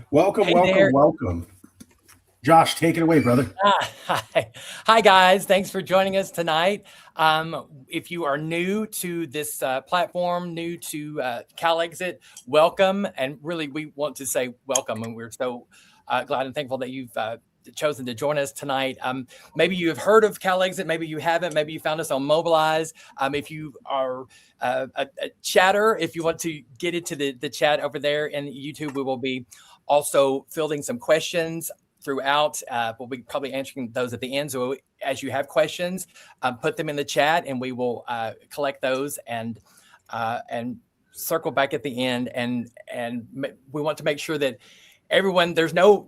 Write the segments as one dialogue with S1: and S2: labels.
S1: Welcome,
S2: Hey
S1: welcome,
S2: there.
S1: welcome. Josh, take it away, brother.
S2: Hi, guys. Thanks for joining us tonight. If you are new to this platform, new to CalExit, welcome. And really, we want to say welcome. And we're so glad and thankful that you've chosen to join us tonight. Maybe you have heard of CalExit, maybe you haven't, maybe you found us on Mobilize. If you are a chatter, if you want to get into the chat over there in YouTube, we will be also fielding some questions throughout. We'll be probably answering those at the end. So as you have questions, put them in the chat, and we will collect those and circle back at the end. And we want to make sure that everyone there's no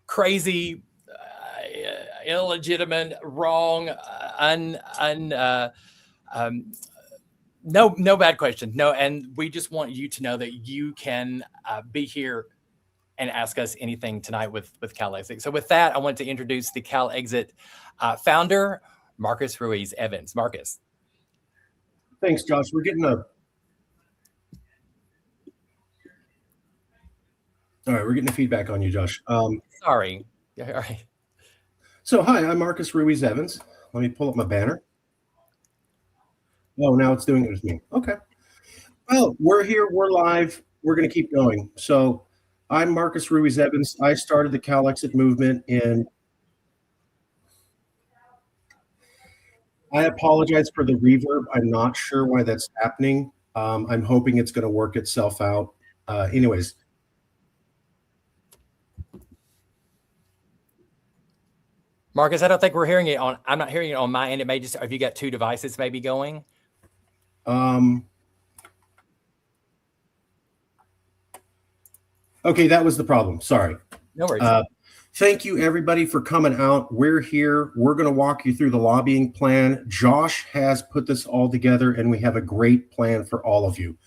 S2: crazy, illegitimate, wrong, no bad questions. No, and we just want you to know that you can be here and ask us anything tonight with CalExit. So with that, I want to introduce the CalExit founder, Marcus Ruiz Evans. Marcus.
S1: Thanks, Josh. We're getting a feedback on you, Josh.
S2: Sorry. All right.
S1: So, hi, I'm Marcus Ruiz Evans. Let me pull up my banner. Oh, now it's doing it with me. Okay. Well, we're here. We're live. We're going to keep going. So, I'm Marcus Ruiz Evans. I started the CalExit movement I apologize for the reverb. I'm not sure why that's happening. I'm hoping it's going to work itself out. Anyways.
S2: Marcus, I don't think we're hearing it on. I'm not hearing it on my end. It may just. Have you got two devices maybe going?
S1: Okay, that was the problem. Sorry.
S2: No worries.
S1: Thank you, everybody, for coming out. We're here. We're going to walk you through the lobbying plan. Josh has put this all together, and we have a great plan for all of you.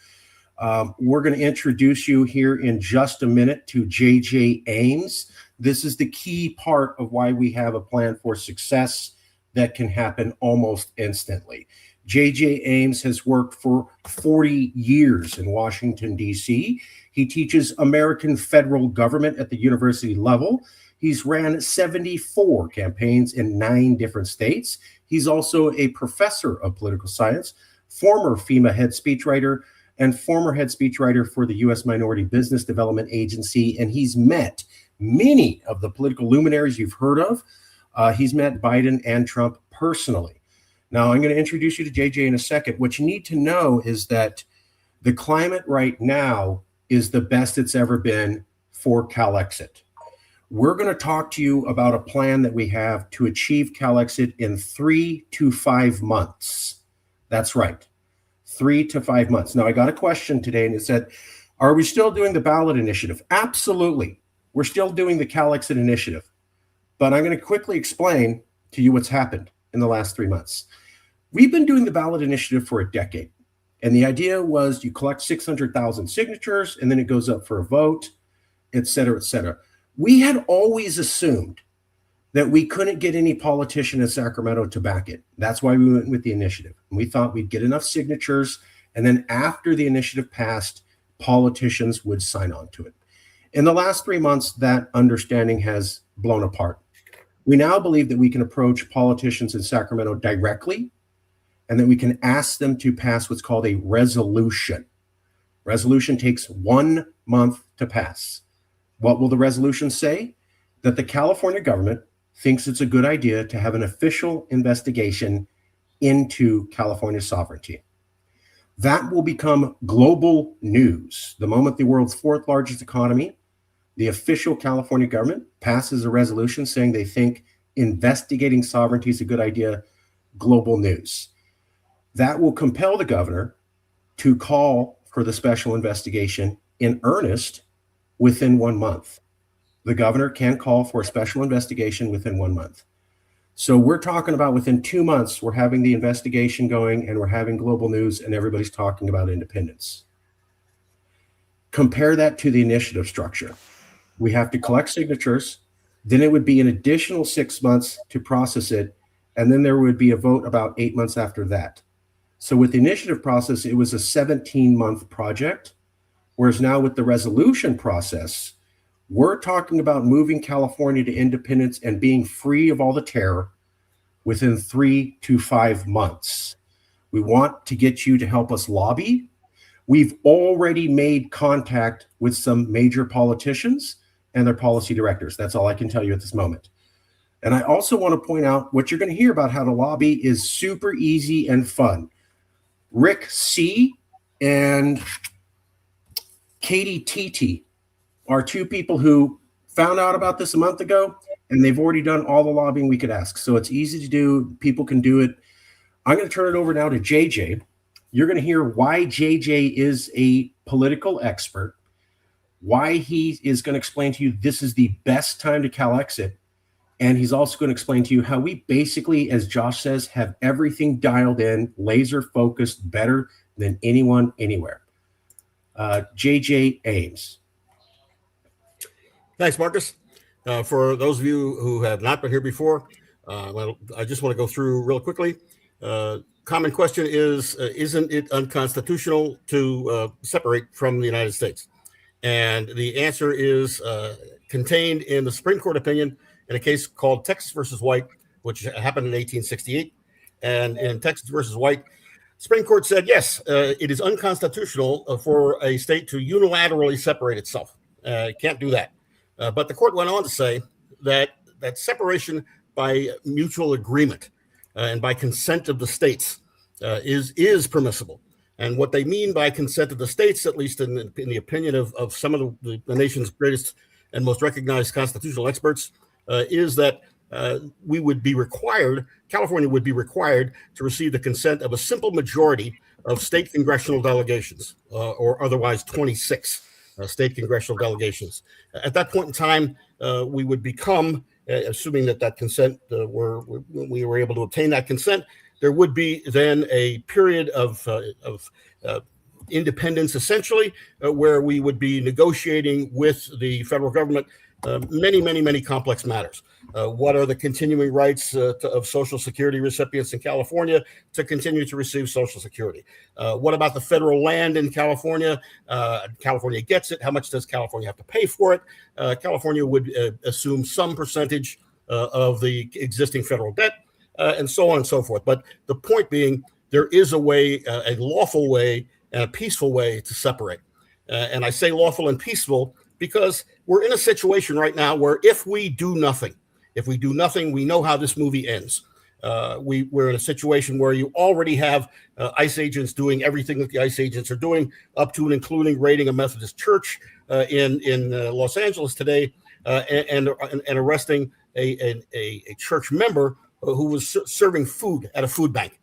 S1: We're going to introduce you here in just a minute to J.J. Ames. This is the key part of why we have a plan for success that can happen almost instantly. J.J. Ames has worked for 40 years in Washington, D.C. He teaches American federal government at the university level. He's ran 74 campaigns in 9 different states. He's also a professor of political science, former FEMA head speechwriter, and former head speechwriter for the U.S. Minority Business Development Agency. And he's met many of the political luminaries you've heard of. He's met Biden and Trump personally. Now, I'm going to introduce you to JJ in a second. What you need to know is that the climate right now is the best it's ever been for CalExit. We're going to talk to you about a plan that we have to achieve CalExit in 3 to 5 months. That's right, 3 to 5 months. Now, I got a question today, and it said, are we still doing the ballot initiative? Absolutely. We're still doing the CalExit initiative. But I'm going to quickly explain to you what's happened in the last 3 months. We've been doing the ballot initiative for a decade. And the idea was you collect 600,000 signatures, and then it goes up for a vote, et cetera, et cetera. We had always assumed that we couldn't get any politician in Sacramento to back it. That's why we went with the initiative. And we thought we'd get enough signatures, and then after the initiative passed, politicians would sign on to it. In the last 3 months, that understanding has blown apart. We now believe that we can approach politicians in Sacramento directly, and that we can ask them to pass what's called a resolution. Resolution takes 1 month to pass. What will the resolution say? That the California government thinks it's a good idea to have an official investigation into California sovereignty. That will become global news. The moment the world's 4th largest economy, the official California government, passes a resolution saying they think investigating sovereignty is a good idea, global news. That will compel the governor to call for the special investigation in earnest within 1 month. The governor can call for a special investigation within 1 month. So we're talking about within 2 months, we're having the investigation going, and we're having global news, and everybody's talking about independence. Compare that to the initiative structure. We have to collect signatures, then it would be an additional 6 months to process it, and then there would be a vote about 8 months after that. So with the initiative process, it was a 17-month project. Whereas now with the resolution process, we're talking about moving California to independence and being free of all the terror within 3 to 5 months. We want to get you to help us lobby. We've already made contact with some major politicians and their policy directors. That's all I can tell you at this moment. And I also want to point out what you're going to hear about how to lobby is super easy and fun. Rick C. and Katie Titi are two people who found out about this a month ago, and they've already done all the lobbying we could ask. So it's easy to do. People can do it. I'm going to turn it over now to JJ. You're going to hear why JJ is a political expert, why he is going to explain to you this is the best time to CalExit. And he's also going to explain to you how we basically, as Josh says, have everything dialed in, laser focused, better than anyone anywhere. JJ Ames.
S3: Thanks, Marcus. For those of you who have not been here before, I just want to go through real quickly. Common question is, isn't it unconstitutional to separate from the United States? And the answer is contained in the Supreme Court opinion in a case called Texas versus White, which happened in 1868. And in Texas versus White, Supreme Court said, yes, it is unconstitutional for a state to unilaterally separate itself. Can't do that. But the court went on to say that separation by mutual agreement and by consent of the states is permissible. And what they mean by consent of the states, at least in the opinion of some of the nation's greatest and most recognized constitutional experts, is that we would be required, California would be required to receive the consent of a simple majority of state congressional delegations, or otherwise 26 state congressional delegations. At that point in time, we would become, assuming that consent, we were able to obtain that consent, there would be then a period of independence, essentially, where we would be negotiating with the federal government many complex matters. What are the continuing rights of Social Security recipients in California to continue to receive Social Security? What about the federal land in California? California gets it. How much does California have to pay for it? California would assume some percentage of the existing federal debt, and so on and so forth. But the point being, there is a way, a lawful way and a peaceful way to separate. And I say lawful and peaceful because we're in a situation right now where if we do nothing, we know how this movie ends. We're in a situation where you already have ICE agents doing everything that the ICE agents are doing, up to and including raiding a Methodist church in Los Angeles today, and arresting a church member who was serving food at a food bank.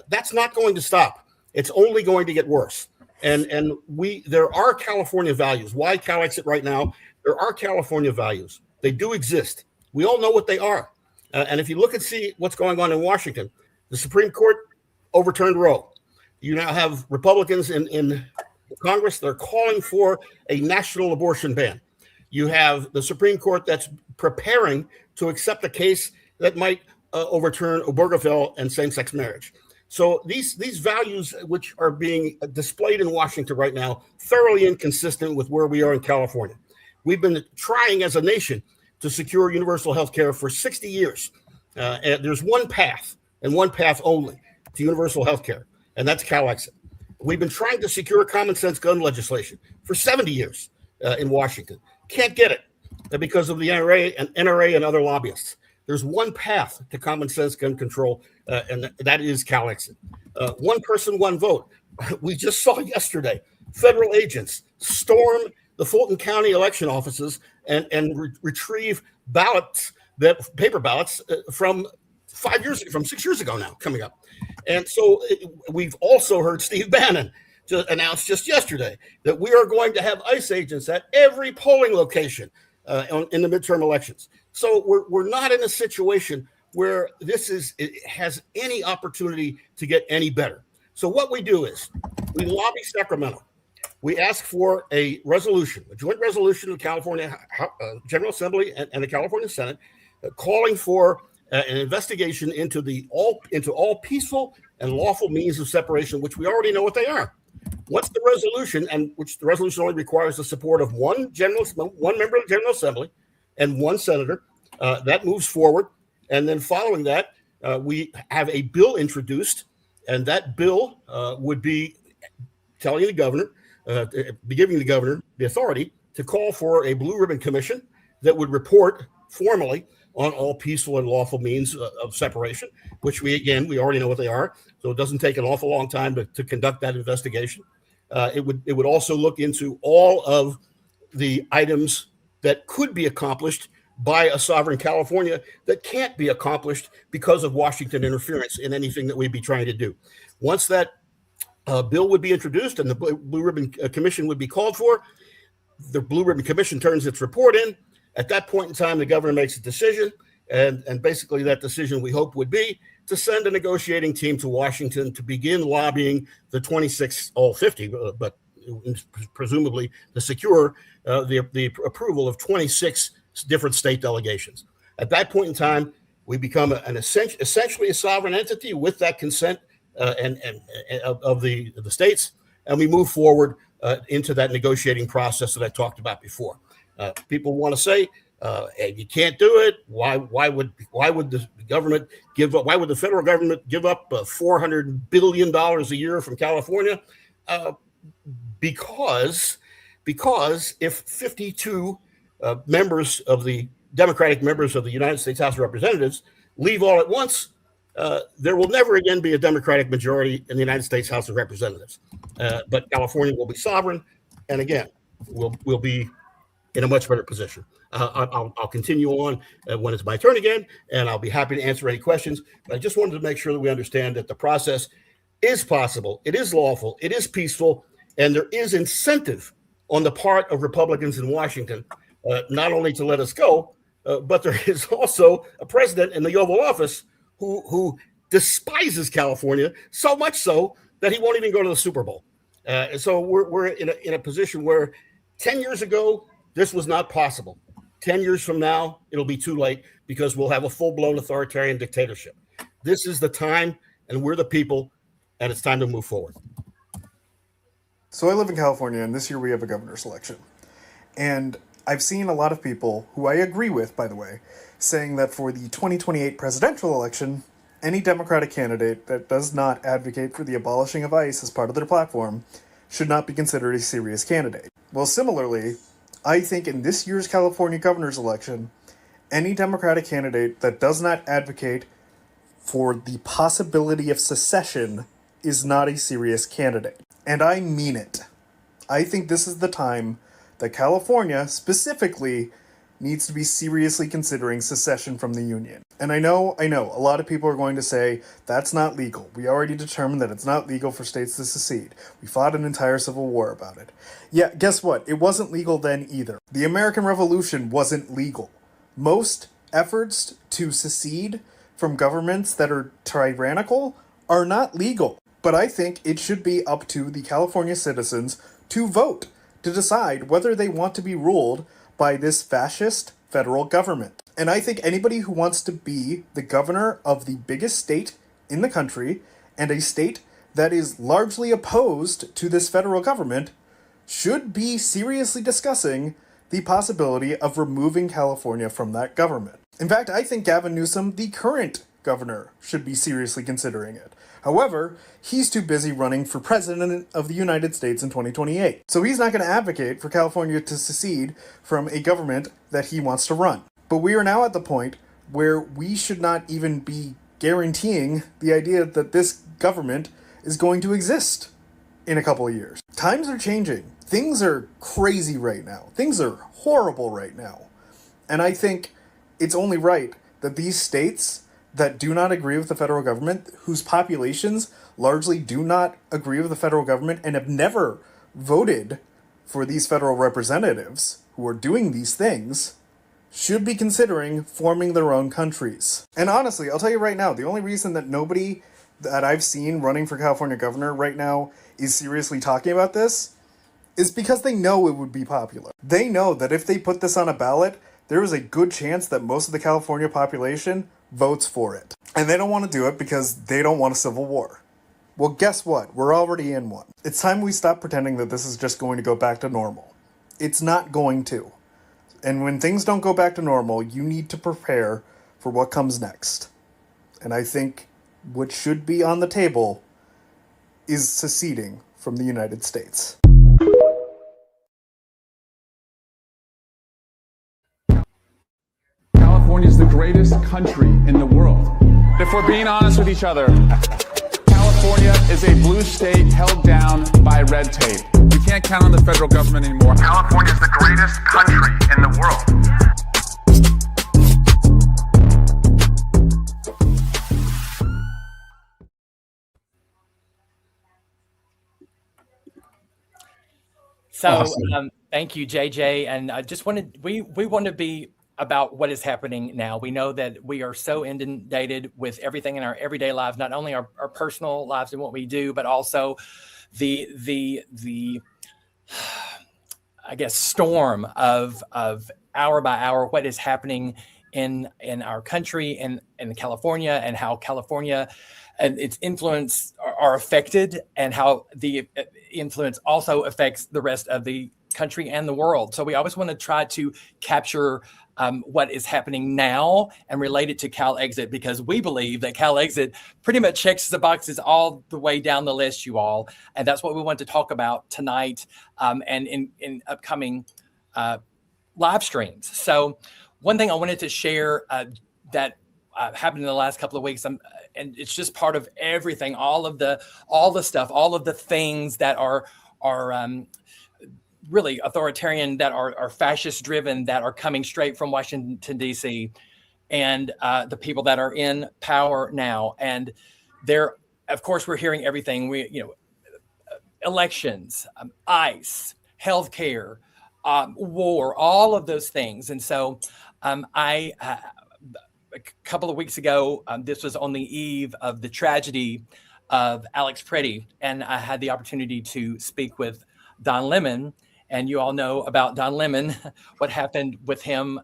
S3: That's not going to stop. It's only going to get worse. And there are California values. Why CalExit right now? There are California values. They do exist. We all know what they are. And if you look and see what's going on in Washington, the Supreme Court overturned Roe. You now have Republicans in Congress that are calling for a national abortion ban. You have the Supreme Court that's preparing to accept a case that might overturn Obergefell and same-sex marriage. So these values, which are being displayed in Washington right now, thoroughly inconsistent with where we are in California. We've been trying as a nation to secure universal health care for 60 years. And there's one path, and one path only, to universal health care, and that's CalExit. We've been trying to secure common sense gun legislation for 70 years in Washington. Can't get it because of the NRA and other lobbyists. There's one path to common sense gun control, and that is CalExit. One person, one vote. We just saw yesterday federal agents storm the Fulton County election offices and retrieve ballots, paper ballots from 6 years ago now, coming up. And so we've also heard Steve Bannon announce just yesterday that we are going to have ICE agents at every polling location in the midterm elections. So we're not in a situation where it has any opportunity to get any better. So what we do is we lobby Sacramento. We ask for a resolution, a joint resolution of the California General Assembly and the California Senate, calling for an investigation into all peaceful and lawful means of separation, which we already know what they are. Once the resolution, and which the resolution only requires the support of one member of the General Assembly and one senator, that moves forward. And then following that, we have a bill introduced, and that bill would be telling the governor, be giving the governor the authority to call for a blue ribbon commission that would report formally on all peaceful and lawful means of separation, which we already know what they are. So it doesn't take an awful long time to conduct that investigation. It would also look into all of the items that could be accomplished by a sovereign California that can't be accomplished because of Washington interference in anything that we'd be trying to do. Once that bill would be introduced and the Blue Ribbon Commission would be called for, the Blue Ribbon Commission turns its report in. At that point in time, the governor makes a decision, and basically that decision we hope would be to send a negotiating team to Washington to begin lobbying the 26, all 50, but presumably to secure the approval of 26 different state delegations. At that point in time, we become essentially a sovereign entity with that consent of the states, and we move forward into that negotiating process that I talked about before. People want to say, hey, you can't do it. Why would the government give up? Why would the federal government give up $400 billion a year from California? Because if 52 members of the Democratic members of the United States House of Representatives leave all at once, there will never again be a Democratic majority in the United States House of Representatives. But California will be sovereign, and again, we'll be in a much better position. I'll continue on when it's my turn again, and I'll be happy to answer any questions. But I just wanted to make sure that we understand that the process is possible, it is lawful, it is peaceful, and there is incentive on the part of Republicans in Washington, not only to let us go, but there is also a president in the Oval Office who despises California so much so that he won't even go to the Super Bowl. So we're in a position where 10 years ago, this was not possible. 10 years from now, it'll be too late because we'll have a full-blown authoritarian dictatorship. This is the time, and we're the people, and it's time to move forward.
S4: So I live in California, and this year we have a governor's election. And I've seen a lot of people, who I agree with, by the way, saying that for the 2028 presidential election, any Democratic candidate that does not advocate for the abolishing of ICE as part of their platform should not be considered a serious candidate. Well, similarly, I think in this year's California governor's election, any Democratic candidate that does not advocate for the possibility of secession is not a serious candidate. And I mean it. I think this is the time that California, specifically, needs to be seriously considering secession from the Union. And I know, a lot of people are going to say, that's not legal. We already determined that it's not legal for states to secede. We fought an entire civil war about it. Yeah, guess what? It wasn't legal then either. The American Revolution wasn't legal. Most efforts to secede from governments that are tyrannical are not legal. But I think it should be up to the California citizens to vote, to decide whether they want to be ruled by this fascist federal government. And I think anybody who wants to be the governor of the biggest state in the country, and a state that is largely opposed to this federal government, should be seriously discussing the possibility of removing California from that government. In fact, I think Gavin Newsom, the current governor, should be seriously considering it. However, he's too busy running for president of the United States in 2028. So he's not going to advocate for California to secede from a government that he wants to run. But we are now at the point where we should not even be guaranteeing the idea that this government is going to exist in a couple of years. Times are changing. Things are crazy right now. Things are horrible right now. And I think it's only right that these states that do not agree with the federal government, whose populations largely do not agree with the federal government and have never voted for these federal representatives who are doing these things, should be considering forming their own countries. And honestly, I'll tell you right now, the only reason that nobody that I've seen running for California governor right now is seriously talking about this is because they know it would be popular. They know that if they put this on a ballot, there is a good chance that most of the California population votes for it. And they don't want to do it because they don't want a civil war. Well, guess what? We're already in one. It's time we stop pretending that this is just going to go back to normal. It's not going to. And when things don't go back to normal, you need to prepare for what comes next. And I think what should be on the table is seceding from the United States.
S5: California is the greatest country in the world. If we're being honest with each other, California is a blue state held down by red tape. We can't count on the federal government anymore.
S6: California is the greatest country in the world.
S2: So
S1: Awesome.
S2: thank you, JJ. And I just wanted, we want to be about what is happening now. We know that we are so inundated with everything in our everyday lives, not only our personal lives and what we do, but also the I guess storm of hour by hour what is happening in our country and in California, and how California and its influence are affected, and how the influence also affects the rest of the country and the world. So we always want to try to capture what is happening now and relate it to CalExit, because we believe that CalExit pretty much checks the boxes all the way down the list, you all. And that's what we want to talk about tonight and in upcoming live streams. So one thing I wanted to share that happened in the last couple of weeks, and it's just part of everything, all the stuff, all of the things that are really authoritarian, that are fascist driven, that are coming straight from Washington, D.C., and the people that are in power now. And there, of course, we're hearing everything. Elections, ICE, healthcare, war, all of those things. And so a couple of weeks ago, this was on the eve of the tragedy of Alex Preddy, and I had the opportunity to speak with Don Lemon. And you all know about Don Lemon, what happened with him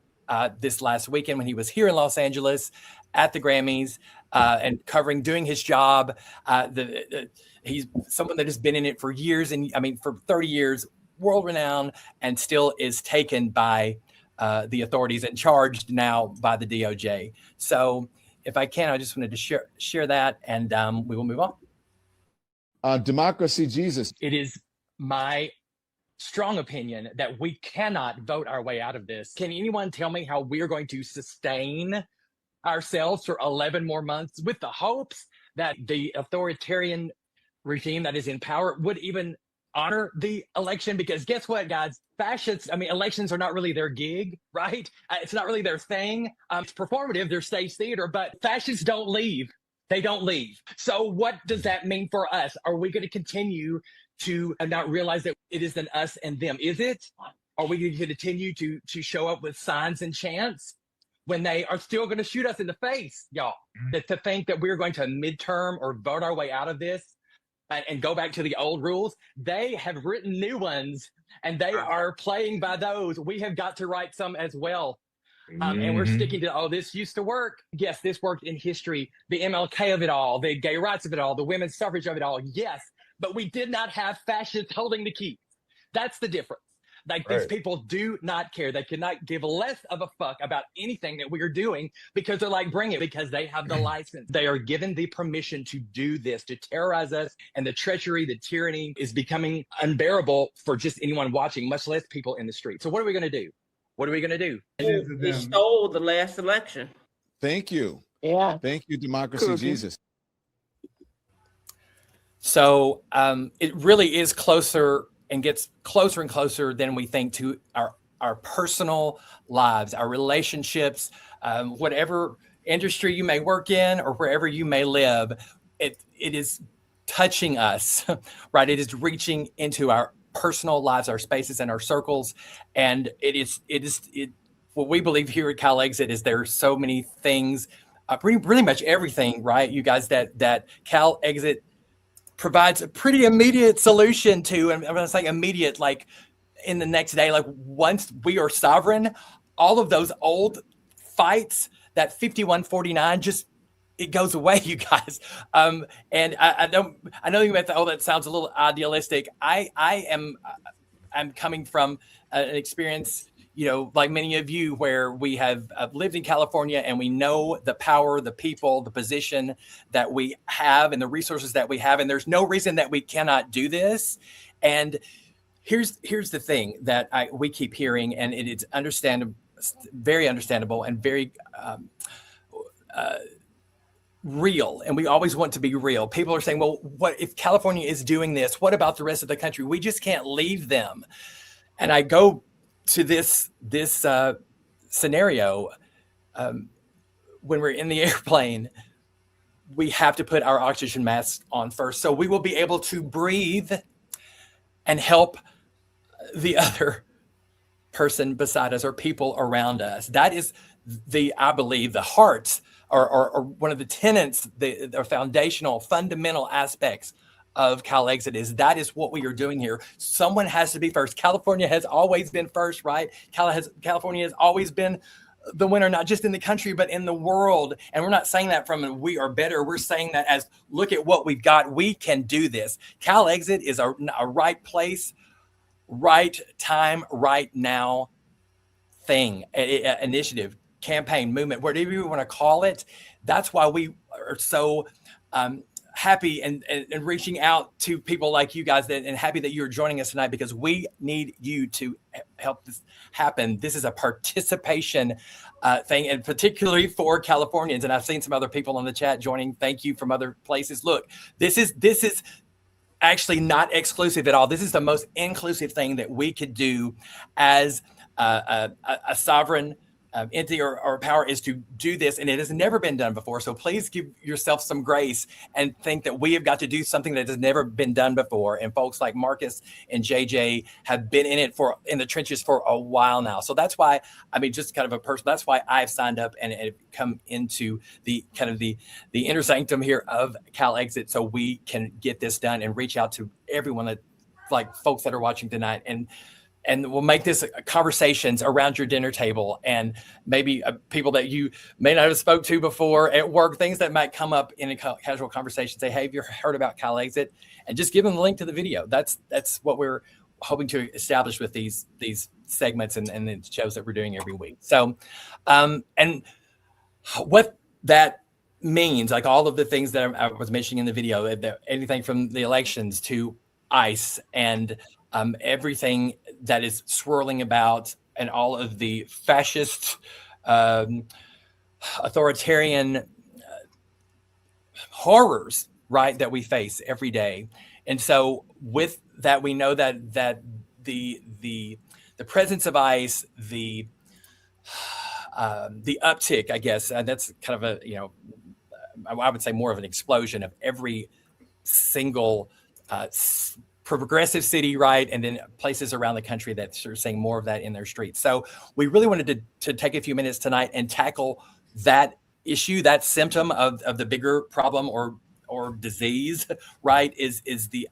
S2: this last weekend when he was here in Los Angeles at the Grammys and doing his job. He's someone that has been in it for years, and for 30 years, world renowned, and still is taken by the authorities and charged now by the DOJ. So if I can, I just wanted to share that, and we will move on.
S5: Democracy Jesus.
S2: It is my strong opinion that we cannot vote our way out of this. Can anyone tell me how we're going to sustain ourselves for 11 more months with the hopes that the authoritarian regime that is in power would even honor the election? Because guess what, guys? Fascists, elections are not really their gig, right? It's not really their thing. It's performative, they're stage theater, but fascists don't leave. They don't leave. So what does that mean for us? Are we going to continue to not realize that it is an us and them? Is it? Are we going to continue to show up with signs and chants when they are still going to shoot us in the face, y'all? That to think that we're going to midterm or vote our way out of this and go back to the old rules. They have written new ones, and they are playing by those. We have got to write some as well. And we're sticking to, this used to work. Yes, this worked in history. The MLK of it all, the gay rights of it all, the women's suffrage of it all. Yes, but we did not have fascists holding the keys. That's the difference. These people do not care. They cannot give less of a fuck about anything that we are doing, because they're like, bring it, because they have the license. They are given the permission to do this, to terrorize us. And the treachery, the tyranny is becoming unbearable for just anyone watching, much less people in the street. So what are we going to do? What are we going to do?
S7: They stole the last election.
S5: Thank you.
S7: Yeah.
S5: Thank you, Democracy Jesus.
S2: So it really is closer and gets closer and closer than we think to our personal lives, our relationships, whatever industry you may work in or wherever you may live. It is touching us, right? It is reaching into our personal lives, our spaces, and our circles. And what we believe here at CalExit is there are so many things, pretty much everything, right? You guys, that CalExit provides a pretty immediate solution to, and I'm not saying immediate, like in the next day, like once we are sovereign, all of those old fights, that 51-49, just it goes away, you guys. And I know you might think, oh, that sounds a little idealistic. I'm coming from an experience, like many of you, where we have lived in California, and we know the power, the people, the position that we have, and the resources that we have. And there's no reason that we cannot do this. And here's the thing that we keep hearing, and it is very understandable, and very real. And we always want to be real. People are saying, well, what if California is doing this? What about the rest of the country? We just can't leave them. And I go to this scenario, when we're in the airplane, we have to put our oxygen masks on first, so we will be able to breathe and help the other person beside us or people around us. That is I believe, the heart or one of the tenets, the foundational, fundamental aspects of CalExit that is what we are doing here. Someone has to be first. California has always been first, right? California has always been the winner, not just in the country, but in the world. And we're not saying that from we are better. We're saying that as, look at what we've got. We can do this. CalExit is a right place, right time, right now thing, initiative, campaign, movement, whatever you want to call it. That's why we are so happy and reaching out to people like you guys, and happy that you're joining us tonight, because we need you to help this happen. This is a participation thing, and particularly for Californians. And I've seen some other people on the chat joining. Thank you from other places. Look, this is actually not exclusive at all. This is the most inclusive thing that we could do as a sovereign entity or power, is to do this, and it has never been done before. So please give yourself some grace and think that we have got to do something that has never been done before. And folks like Marcus and JJ have been in the trenches for a while now. So that's why, just kind of a person, that's why I've signed up and come into the kind of the inner sanctum here of CalExit, so we can get this done and reach out to everyone, that like folks that are watching tonight, and we'll make this conversations around your dinner table, and maybe people that you may not have spoke to before at work, things that might come up in a casual conversation. Say, hey, have you heard about CalExit? And just give them the link to the video. That's what we're hoping to establish with these segments and the shows that we're doing every week. So, and what that means, like all of the things that I was mentioning in the video, anything from the elections to ICE and everything that is swirling about, and all of the fascist, authoritarian horrors, right, that we face every day. And so with that, we know that the presence of ICE, the uptick, I guess, that's kind of I would say more of an explosion of every single progressive city, right? And then places around the country that are seeing more of that in their streets. So we really wanted to take a few minutes tonight and tackle that issue, that symptom of the bigger problem or disease, right? Is the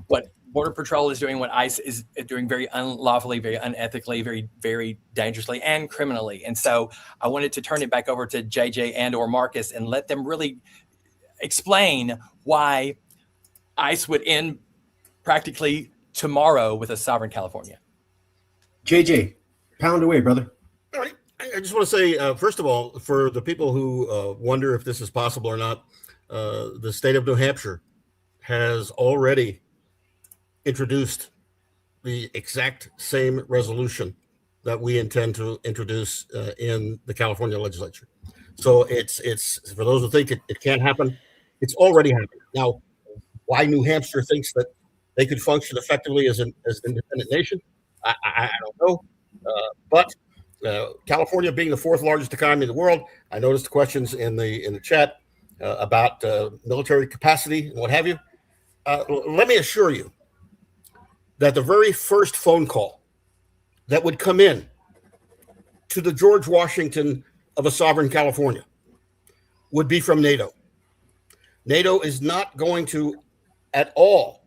S2: what Border Patrol is doing, what ICE is doing, very unlawfully, very unethically, very, very dangerously and criminally. And so I wanted to turn it back over to JJ and or Marcus and let them really explain why ICE would end practically tomorrow with a sovereign California.
S1: JJ, pound away, brother.
S3: All right. I just want to say, first of all, for the people who wonder if this is possible or not, the state of New Hampshire has already introduced the exact same resolution that we intend to introduce in the California legislature. So it's for those who think it can't happen, it's already happened. Now, why New Hampshire thinks that they could function effectively as an independent nation, I don't know. But California being the fourth largest economy in the world, I noticed questions in the chat about military capacity and what have you. Let me assure you that the very first phone call that would come in to the George Washington of a sovereign California would be from NATO. NATO is not going to at all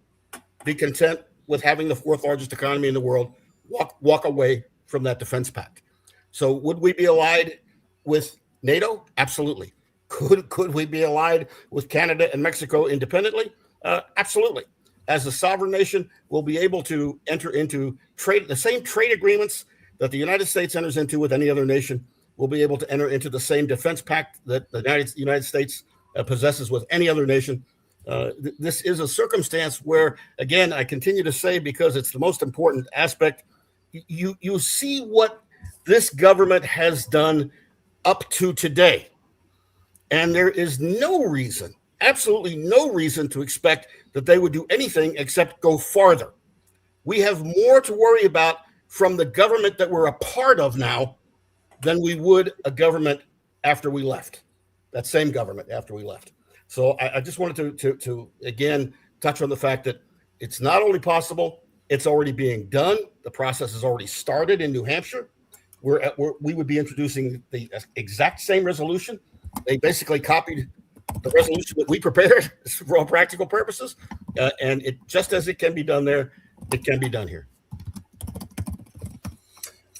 S3: be content with having the fourth largest economy in the world walk away from that defense pact. So would we be allied with NATO? Absolutely. Could we be allied with Canada and Mexico independently? Absolutely. As a sovereign nation, we'll be able to enter into the same trade agreements that the United States enters into with any other nation. We'll be able to enter into the same defense pact that the United States possesses with any other nation. This is a circumstance where, again, I continue to say, because it's the most important aspect, you see what this government has done up to today. And there is no reason, absolutely no reason, to expect that they would do anything except go farther. We have more to worry about from the government that we're a part of now than we would a government after we left, that same government after we left. So I just wanted to again touch on the fact that it's not only possible, it's already being done. The process has already started in New Hampshire. We would be introducing the exact same resolution. They basically copied the resolution that we prepared for all practical purposes, and it just as it can be done there, it can be done here.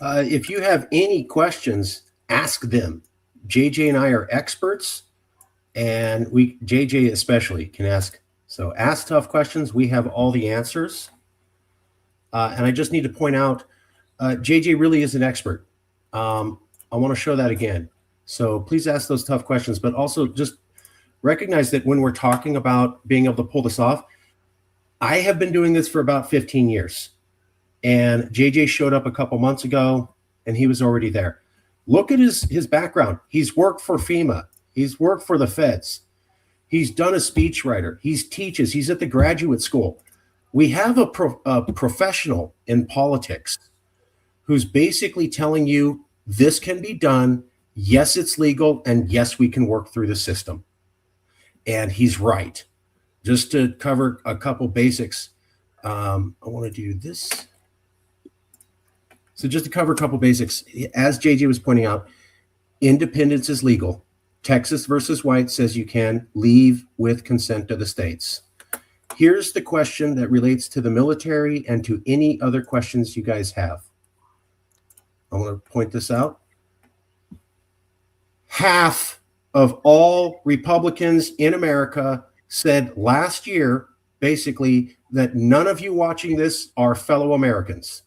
S1: If you have any questions, ask them. JJ and I are experts, and JJ especially can ask. So ask tough questions. We have all the answers. And I just need to point out, JJ really is an expert. I want to show that again. So please ask those tough questions, but also just recognize that when we're talking about being able to pull this off, I have been doing this for about 15 years. And JJ showed up a couple months ago, and he was already there. Look at his background. He's worked for FEMA. He's worked for the feds. He's done a speechwriter. He teaches. He's at the graduate school. We have a professional in politics who's basically telling you this can be done. Yes, it's legal. And yes, we can work through the system. And he's right. Just to cover a couple basics, I want to do this. So just to cover a couple basics, as JJ was pointing out, independence is legal. Texas versus White says you can leave with consent of the states. Here's the question that relates to the military and to any other questions you guys have. I want to point this out. Half of all Republicans in America said last year, basically, that none of you watching this are fellow Americans.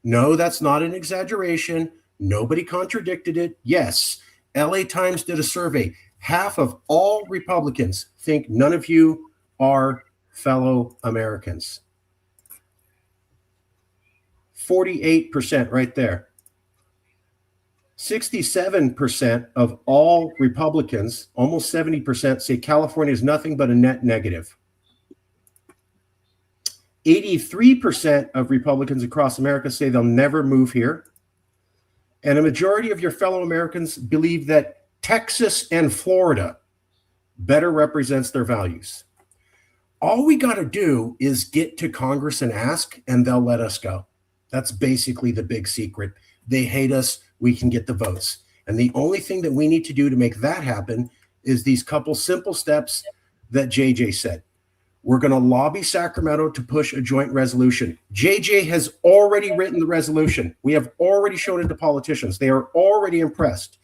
S1: No, that's not an exaggeration. Nobody contradicted it. Yes, LA Times did a survey. Half of all Republicans think none of you are fellow Americans. 48% right there. 67% of all Republicans, almost 70%, say California is nothing but a net negative. 83% of Republicans across America say they'll never move here. And a majority of your fellow Americans believe that Texas and Florida better represents their values. All we got to do is get to Congress and ask, and they'll let us go. That's basically the big secret. They hate us. We can get the votes. And the only thing that we need to do to make that happen is these couple simple steps that JJ said. We're going to lobby Sacramento to push a joint resolution. JJ has already written the resolution. We have already shown it to politicians. They are already impressed.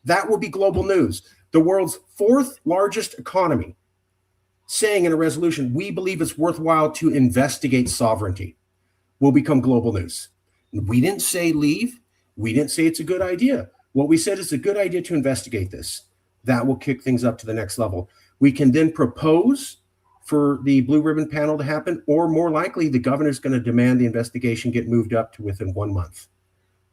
S1: That will be global news. The world's fourth largest economy saying in a resolution, we believe it's worthwhile to investigate sovereignty, will become global news. We didn't say leave. We didn't say it's a good idea. What we said is a good idea to investigate this. That will kick things up to the next level. We can then propose for the blue ribbon panel to happen, or more likely, the governor's going to demand the investigation get moved up to within 1 month.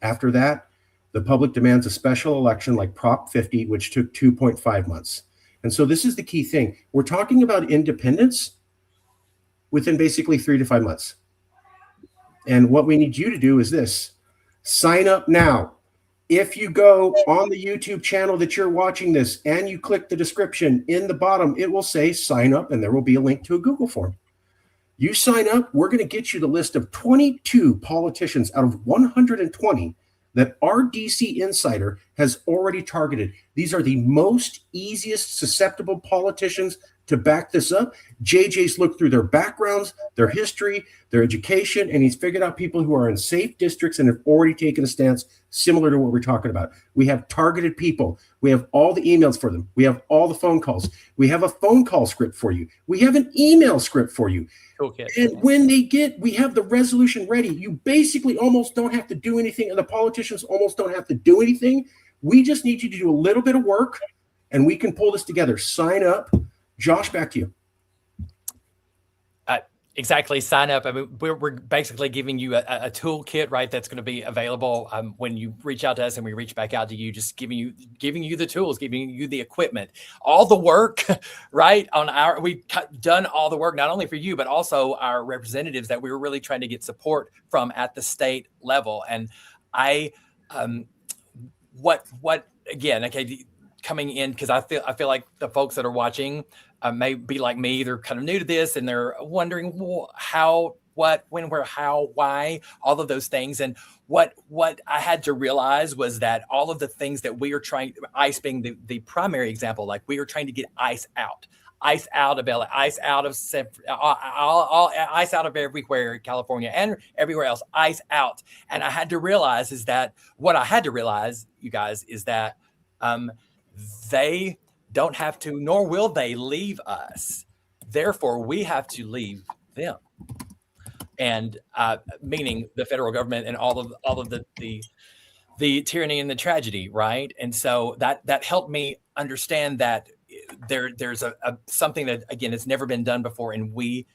S1: After that, the public demands a special election like Prop 50, which took 2.5 months. And so this is the key thing. We're talking about independence within basically 3 to 5 months. And what we need you to do is this. Sign up now. If you go on the YouTube channel that you're watching this and you click the description in the bottom, it will say sign up and there will be a link to a Google form. You sign up, we're going to get you the list of 22 politicians out of 120 that our DC Insider has already targeted. These are the most easiest susceptible politicians to back this up. JJ's looked through their backgrounds, their history, their education, and he's figured out people who are in safe districts and have already taken a stance similar to what we're talking about. We have targeted people. We have all the emails for them. We have all the phone calls. We have a phone call script for you. We have an email script for you.
S2: Toolkit.
S1: And when we have the resolution ready. You basically almost don't have to do anything, and the politicians almost don't have to do anything. We just need you to do a little bit of work, and we can pull this together. Sign up. Josh, back to you.
S2: Exactly. Sign up. I mean, we're basically giving you a toolkit, right? That's going to be available when you reach out to us and we reach back out to you, just giving you the tools, giving you the equipment, all the work, right? We've done all the work, not only for you, but also our representatives that we were really trying to get support from at the state level. And again, okay, coming in, because I feel like the folks that are watching may be like me. They're kind of new to this and they're wondering, well, how, what, when, where, how, why, all of those things. And what I had to realize was that all of the things that we are trying, ICE being the primary example, like we are trying to get ICE out of LA, ICE out of ICE out of everywhere, California and everywhere else, ICE out. And I had to realize you guys, is that they don't have to, nor will they leave us. Therefore, we have to leave them. And meaning the federal government and all of the tyranny and the tragedy, right? And so that helped me understand that there's something that, again, it's never been done before, and we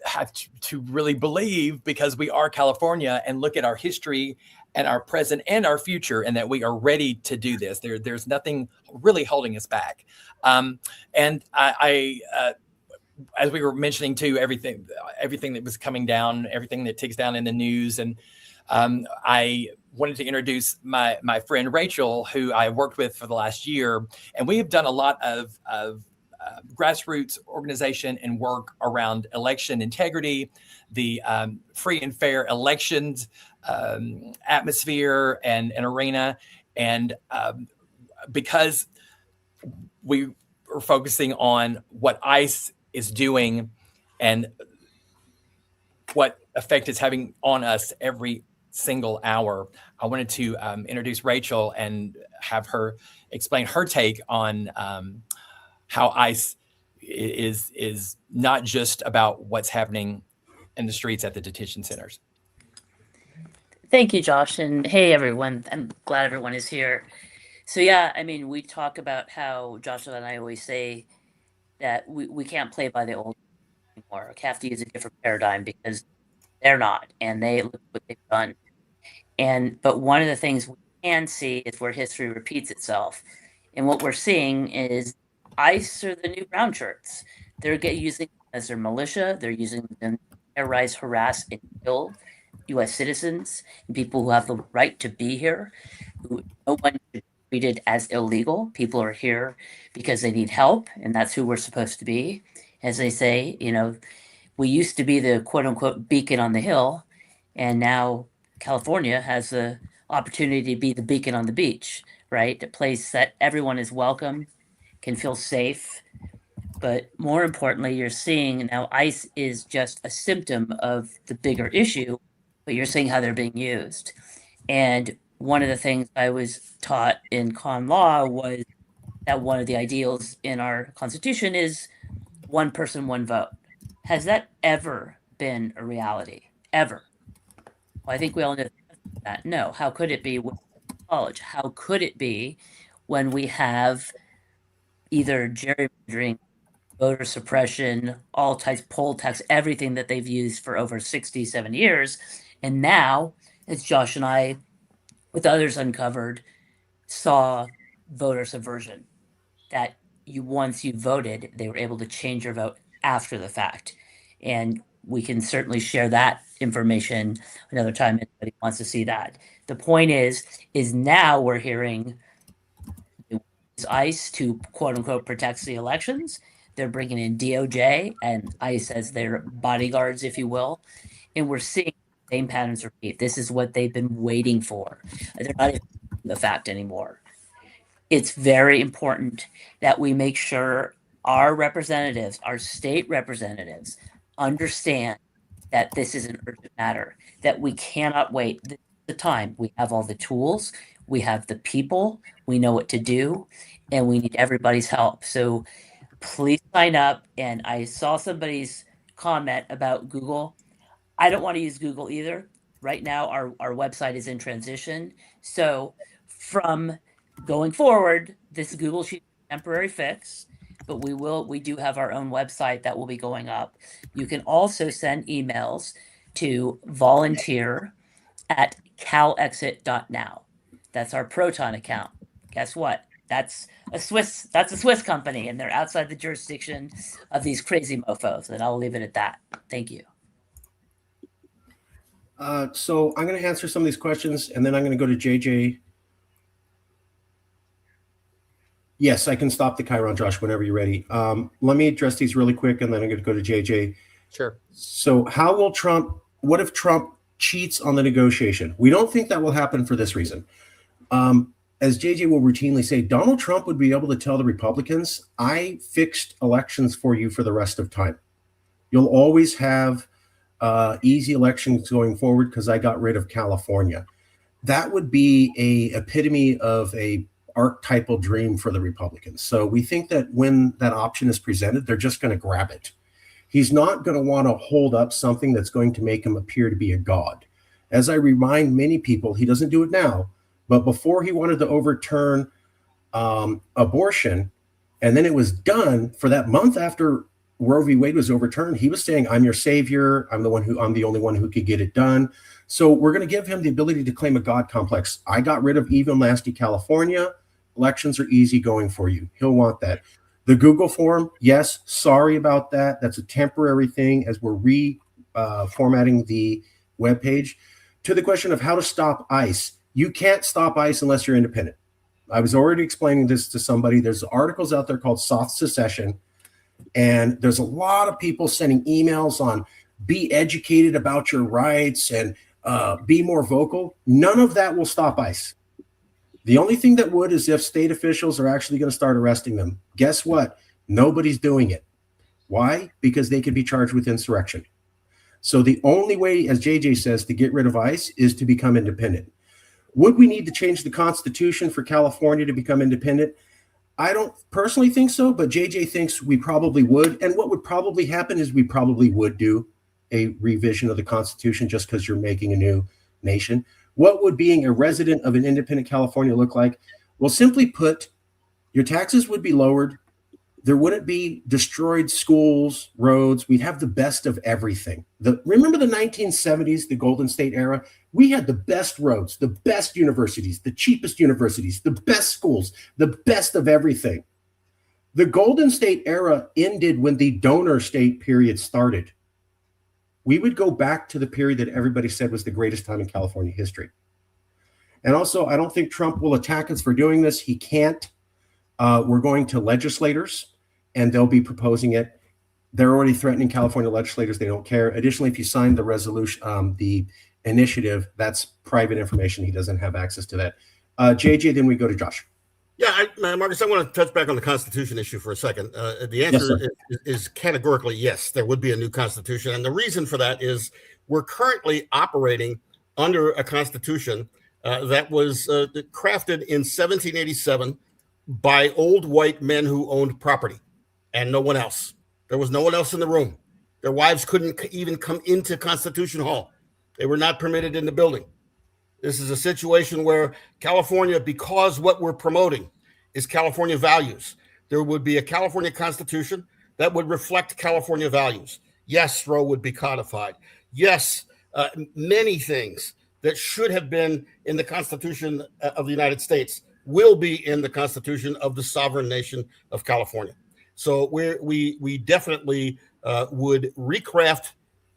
S2: have to really believe, because we are California, and look at our history and our present and our future, and that we are ready to do this. There's nothing really holding us back. And I as we were mentioning too, everything that was coming down, everything that ticks down in the news, and I wanted to introduce my friend Rachel, who I worked with for the last year, and we have done a lot of grassroots organization and work around election integrity, the free and fair elections atmosphere and arena. And because we are focusing on what ICE is doing and what effect it's having on us every single hour, I wanted to introduce Rachel and have her explain her take on how ICE is not just about what's happening in the streets at the detention centers.
S8: Thank you, Josh. And hey, everyone. I'm glad everyone is here. So yeah, I mean, we talk about how Josh and I always say that we can't play by the old anymore. We have to use a different paradigm, because they're not, and they look what they've done. But one of the things we can see is where history repeats itself. And what we're seeing is ICE are the new brown shirts. They're using as their militia. They're using them to terrorize, harass, and kill U.S. citizens and people who have the right to be here. No one should be treated as illegal. People are here because they need help, and that's who we're supposed to be. As they say, we used to be the quote-unquote beacon on the hill, and now California has the opportunity to be the beacon on the beach, right? A place that everyone is welcome, can feel safe. But more importantly, you're seeing now ICE is just a symptom of the bigger issue, but you're seeing how they're being used. And one of the things I was taught in con law was that one of the ideals in our Constitution is one person, one vote. Has that ever been a reality? Ever? Well, I think we all know that. No. How could it be with college? How could it be when we have either gerrymandering, voter suppression, all types, poll tax, everything that they've used for over 67 years? And now, as Josh and I, with others uncovered, saw voter subversion, that once you voted, they were able to change your vote after the fact. And we can certainly share that information another time if anybody wants to see that. The point is now we're hearing ICE to quote unquote protect the elections. They're bringing in DOJ and ICE as their bodyguards, if you will. And we're seeing the same patterns repeat. This is what they've been waiting for. They're not even the fact anymore. It's very important that we make sure our representatives, our state representatives, understand that this is an urgent matter, that we cannot wait. This is the time. We have all the tools, we have the people, we know what to do, and we need everybody's help. So please sign up. And I saw somebody's comment about Google. I don't want to use Google either. Right now, our website is in transition. So from going forward, this Google Sheet is a temporary fix, but we do have our own website that will be going up. You can also send emails to volunteer@calexit.now. That's our Proton account. Guess what? That's a Swiss company, and they're outside the jurisdiction of these crazy mofos. And I'll leave it at that. Thank you.
S1: So I'm going to answer some of these questions, and then I'm going to go to JJ. Yes, I can stop the Chiron, Josh, whenever you're ready. Let me address these really quick, and then I'm going to go to JJ.
S2: Sure.
S1: So what if Trump cheats on the negotiation? We don't think that will happen for this reason. As JJ will routinely say, Donald Trump would be able to tell the Republicans, I fixed elections for you for the rest of time. You'll always have easy elections going forward because I got rid of California. That would be a epitome of a archetypal dream for the Republicans. So we think that when that option is presented, they're just going to grab it. He's not going to want to hold up something that's going to make him appear to be a god. As I remind many people, he doesn't do it now, but before he wanted to overturn abortion, and then it was done for that month after Roe v. Wade was overturned, he was saying, I'm your savior. I'm the only one who could get it done. So we're going to give him the ability to claim a God complex. I got rid of evil, nasty California. Elections are easy going for you. He'll want that. The Google form, yes, sorry about that. That's a temporary thing as we're reformatting the webpage. To the question of how to stop ICE, you can't stop ICE unless you're independent. I was already explaining this to somebody. There's articles out there called Soft Secession, and there's a lot of people sending emails on be educated about your rights and be more vocal. None of that will stop ICE. The only thing that would is if state officials are actually going to start arresting them. Guess what? Nobody's doing it. Why? Because they could be charged with insurrection. So the only way, as JJ says, to get rid of ICE is to become independent. Would we need to change the Constitution for California to become independent? I don't personally think so, but JJ thinks we probably would. And what would probably happen is we probably would do a revision of the Constitution just because you're making a new nation. What would being a resident of an independent California look like? Well, simply put, your taxes would be lowered. There wouldn't be destroyed schools, roads. We'd have the best of everything. Remember the 1970s, the Golden State era? We had the best roads, the best universities, the cheapest universities, the best schools, the best of everything. The Golden State era ended when the donor state period started. We would go back to the period that everybody said was the greatest time in California history. And also, I don't think Trump will attack us for doing this. He can't. We're going to legislators, and they'll be proposing it. They're already threatening California legislators. They don't care. Additionally, if you sign the resolution, the initiative, that's private information. He doesn't have access to that. JJ, then we go to Josh.
S3: Yeah, Marcus, I want to touch back on the Constitution issue for a second. The answer is categorically yes, there would be a new Constitution. And the reason for that is we're currently operating under a Constitution that was crafted in 1787 by old white men who owned property and no one else. There was no one else in the room. Their wives couldn't even come into Constitution Hall. They were not permitted in the building. This is a situation where California, because what we're promoting is California values, there would be a California Constitution that would reflect California values. Yes, Roe would be codified. Yes, many things that should have been in the Constitution of the United States will be in the Constitution of the sovereign nation of California. So we definitely would recraft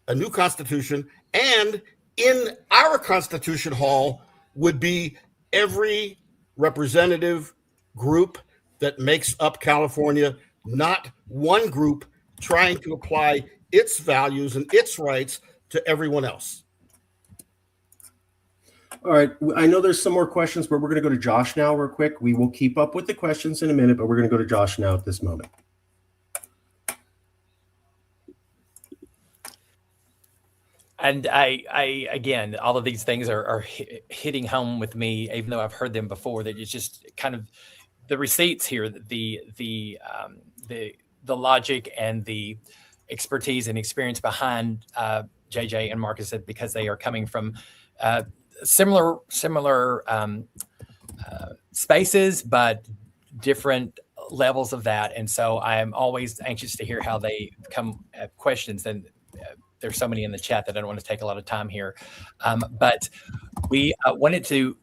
S3: a new Constitution, and in our Constitution Hall would be every representative group that makes up California, not one group trying to apply its values and its rights to everyone else.
S1: All right. I know there's some more questions, but we're going to go to Josh now real quick. We will keep up with the questions in a minute, but we're going to go to Josh now at this moment.
S2: And I again, all of these things are hitting home with me, even though I've heard them before. That it's just kind of the receipts here, the logic and the expertise and experience behind JJ and Marcus, because they are coming from similar spaces, but different levels of that. And so I am always anxious to hear how they come at questions. And there's so many in the chat that I don't want to take a lot of time here. But we wanted to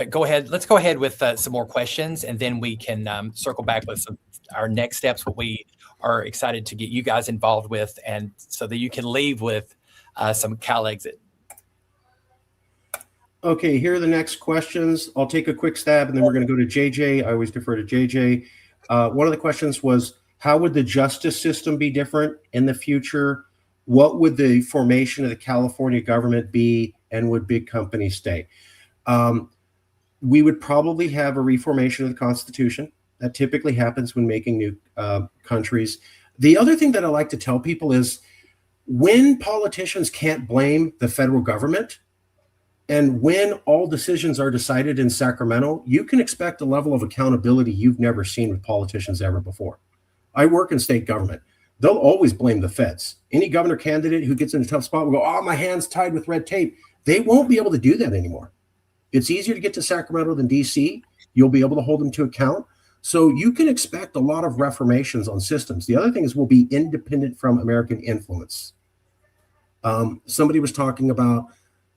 S2: go ahead. Let's go ahead with some more questions, and then we can circle back with our next steps, what we are excited to get you guys involved with, and so that you can leave with some CalExit.
S1: Okay, here are the next questions. I'll take a quick stab, and then we're going to go to JJ. I always defer to JJ. One of the questions was, how would the justice system be different in the future? What would the formation of the California government be, and would big companies stay? We would probably have a reformation of the Constitution. That typically happens when making new countries. The other thing that I like to tell people is, when politicians can't blame the federal government, and when all decisions are decided in Sacramento, you can expect a level of accountability you've never seen with politicians ever before. I work in state government. They'll always blame the feds. Any governor candidate who gets in a tough spot will go, oh, my hand's tied with red tape. They won't be able to do that anymore. It's easier to get to Sacramento than DC. You'll be able to hold them to account. So you can expect a lot of reformations on systems. The other thing is, we'll be independent from American influence. Somebody was talking about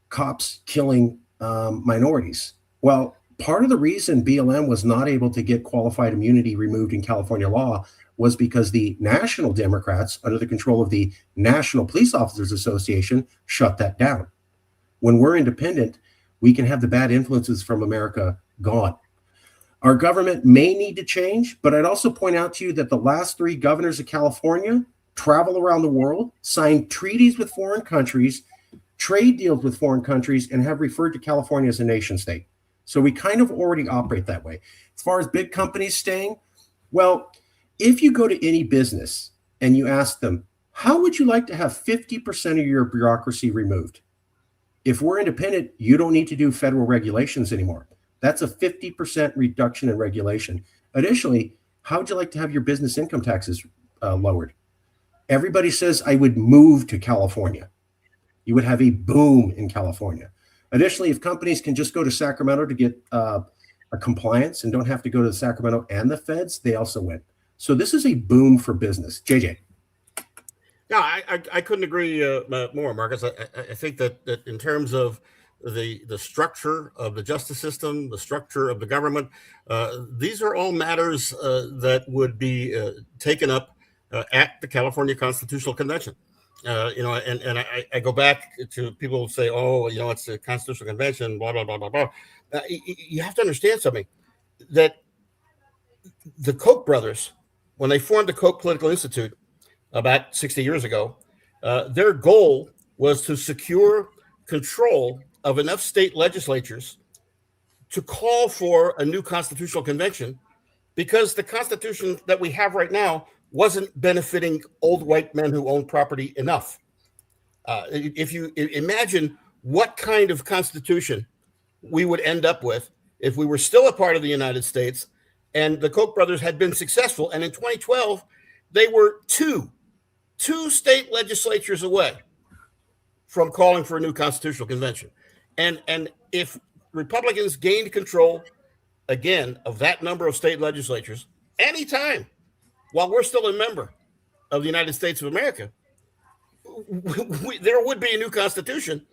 S1: cops killing minorities. Well, part of the reason BLM was not able to get qualified immunity removed in California law was because the national Democrats, under the control of the National Police Officers Association, shut that down. When we're independent, we can have the bad influences from America gone. Our government may need to change, but I'd also point out to you that the last 3 governors of California travel around the world, sign treaties with foreign countries, trade deals with foreign countries, and have referred to California as a nation state. So we kind of already operate that way. As far as big companies staying, well, if you go to any business and you ask them, how would you like to have 50% of your bureaucracy removed? If we're independent, you don't need to do federal regulations anymore. That's a 50% reduction in regulation. Additionally, how would you like to have your business income taxes lowered? Everybody says, I would move to California. You would have a boom in California. Additionally, if companies can just go to Sacramento to get a compliance and don't have to go to Sacramento and the feds, they also win. So this is a boom for business. JJ.
S3: No, I couldn't agree more, Marcus. I think that in terms of the structure of the justice system, the structure of the government, these are all matters that would be taken up at the California Constitutional Convention. And I go back to people who say, oh, it's a Constitutional Convention, blah, blah, blah, blah, blah. You have to understand something, that the Koch brothers, when they formed the Koch Political Institute about 60 years ago, their goal was to secure control of enough state legislatures to call for a new constitutional convention, because the Constitution that we have right now wasn't benefiting old white men who own property enough. If you imagine what kind of constitution we would end up with if we were still a part of the United States and the Koch brothers had been successful, and in 2012, they were two state legislatures away from calling for a new constitutional convention. And if Republicans gained control, again, of that number of state legislatures, anytime, while we're still a member of the United States of America, there would be a new constitution.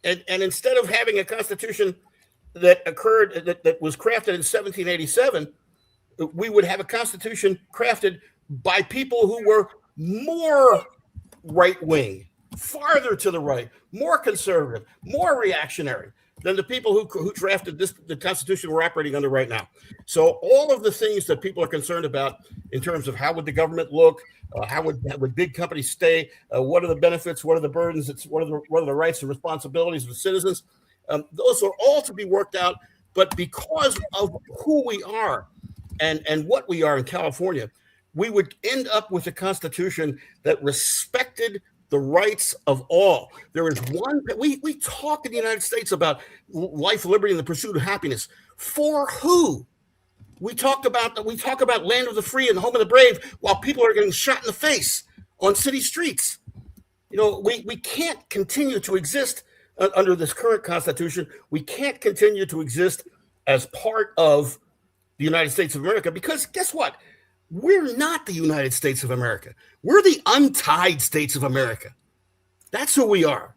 S3: And instead of having a constitution that occurred, that was crafted in 1787, we would have a constitution crafted by people who were more right-wing, farther to the right, more conservative, more reactionary than the people who drafted the Constitution we're operating under right now. So all of the things that people are concerned about in terms of how would the government look, how would big companies stay, what are the benefits, what are the burdens, what are the rights and responsibilities of the citizens, those are all to be worked out. But because of who we are and what we are in California, we would end up with a constitution that respected the rights of all. There is one, we talk in the United States about life, liberty, and the pursuit of happiness. For who? We talk about land of the free and the home of the brave while people are getting shot in the face on city streets. You know, we can't continue to exist under this current Constitution. We can't continue to exist as part of the United States of America, because guess what? We're not the United States of America. We're the untied states of America. That's who we are.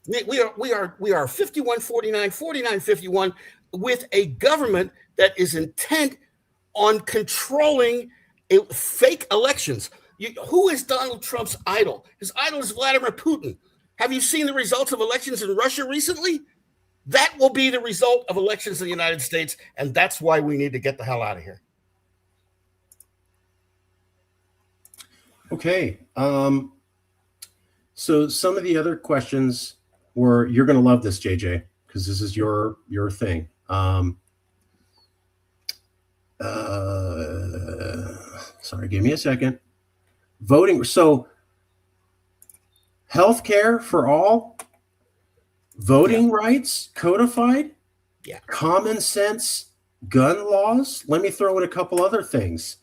S3: We are 51-49, 49-51 with a government that is intent on controlling fake elections. Who is Donald Trump's idol? His idol is Vladimir Putin. Have you seen the results of elections in Russia recently? That will be the result of elections in the United States, and that's why we need to get the hell out of here.
S1: Okay. So some of the other questions were, you're going to love this, JJ, because this is your thing. Sorry, give me a second. Voting. So healthcare for all, voting rights codified, common sense gun laws. Let me throw in a couple other things.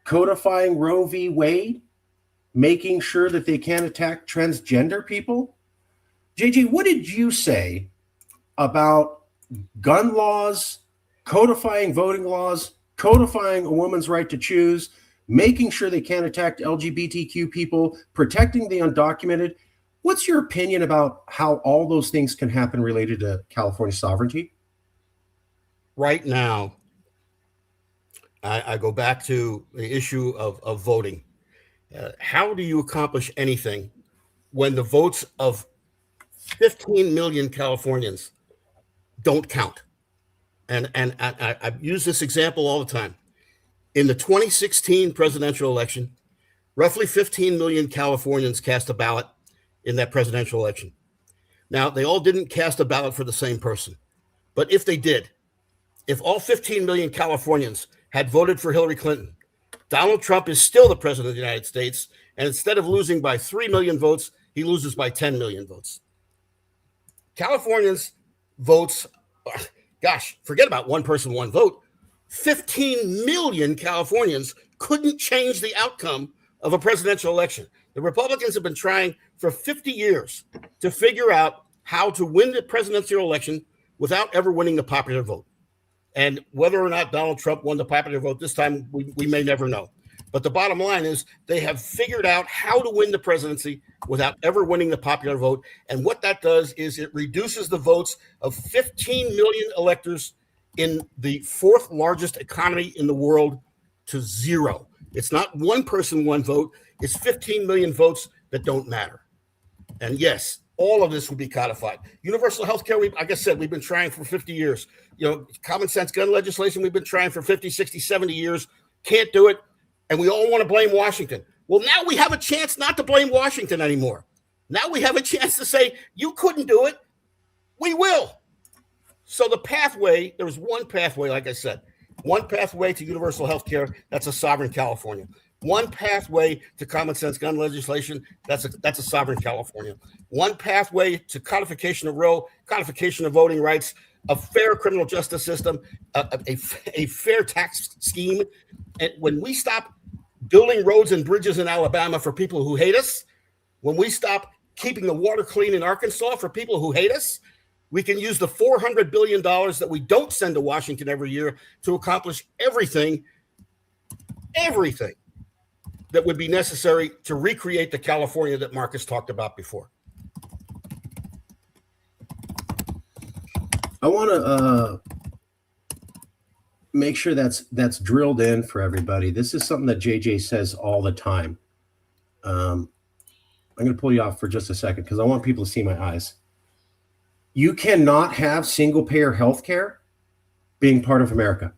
S1: Codifying Roe v. Wade, making sure that they can't attack transgender people. JJ, what did you say about gun laws, codifying voting laws, codifying a woman's right to choose, making sure they can't attack LGBTQ people, protecting the undocumented? What's your opinion about how all those things can happen related to California sovereignty?
S3: Right now, I go back to the issue of voting. How do you accomplish anything when the votes of 15 million Californians don't count? And I use this example all the time. In the 2016 presidential election, roughly 15 million Californians cast a ballot in that presidential election. Now, they all didn't cast a ballot for the same person. But if they did, if all 15 million Californians had voted for Hillary Clinton, Donald Trump is still the president of the United States. And instead of losing by 3 million votes, he loses by 10 million votes. Californians' votes, gosh, forget about one person, one vote. 15 million Californians couldn't change the outcome of a presidential election. The Republicans have been trying for 50 years to figure out how to win the presidential election without ever winning the popular vote. And whether or not Donald Trump won the popular vote this time, we may never know. But the bottom line is they have figured out how to win the presidency without ever winning the popular vote. And what that does is it reduces the votes of 15 million electors in the fourth largest economy in the world to zero. It's not one person, one vote. It's 15 million votes that don't matter. And yes, all of this will be codified. Universal health care, like I said, we've been trying for 50 years. You know, common sense gun legislation, we've been trying for 50, 60, 70 years. Can't do it. And we all want to blame Washington. Well, now we have a chance not to blame Washington anymore. Now we have a chance to say, you couldn't do it. We will. So the pathway, there's one pathway, like I said, one pathway to universal health care. That's a sovereign California. One pathway to common sense gun legislation. That's a sovereign California. One pathway to codification of Roe, codification of voting rights, a fair criminal justice system, a fair tax scheme. And when we stop building roads and bridges in Alabama for people who hate us, when we stop keeping the water clean in Arkansas for people who hate us, we can use the $400 billion that we don't send to Washington every year to accomplish everything that would be necessary to recreate the California that Marcus talked about before.
S1: I want to make sure that's drilled in for everybody. This is something that JJ says all the time. I'm going to pull you off for just a second because I want people to see my eyes. You cannot have single-payer health care being part of America.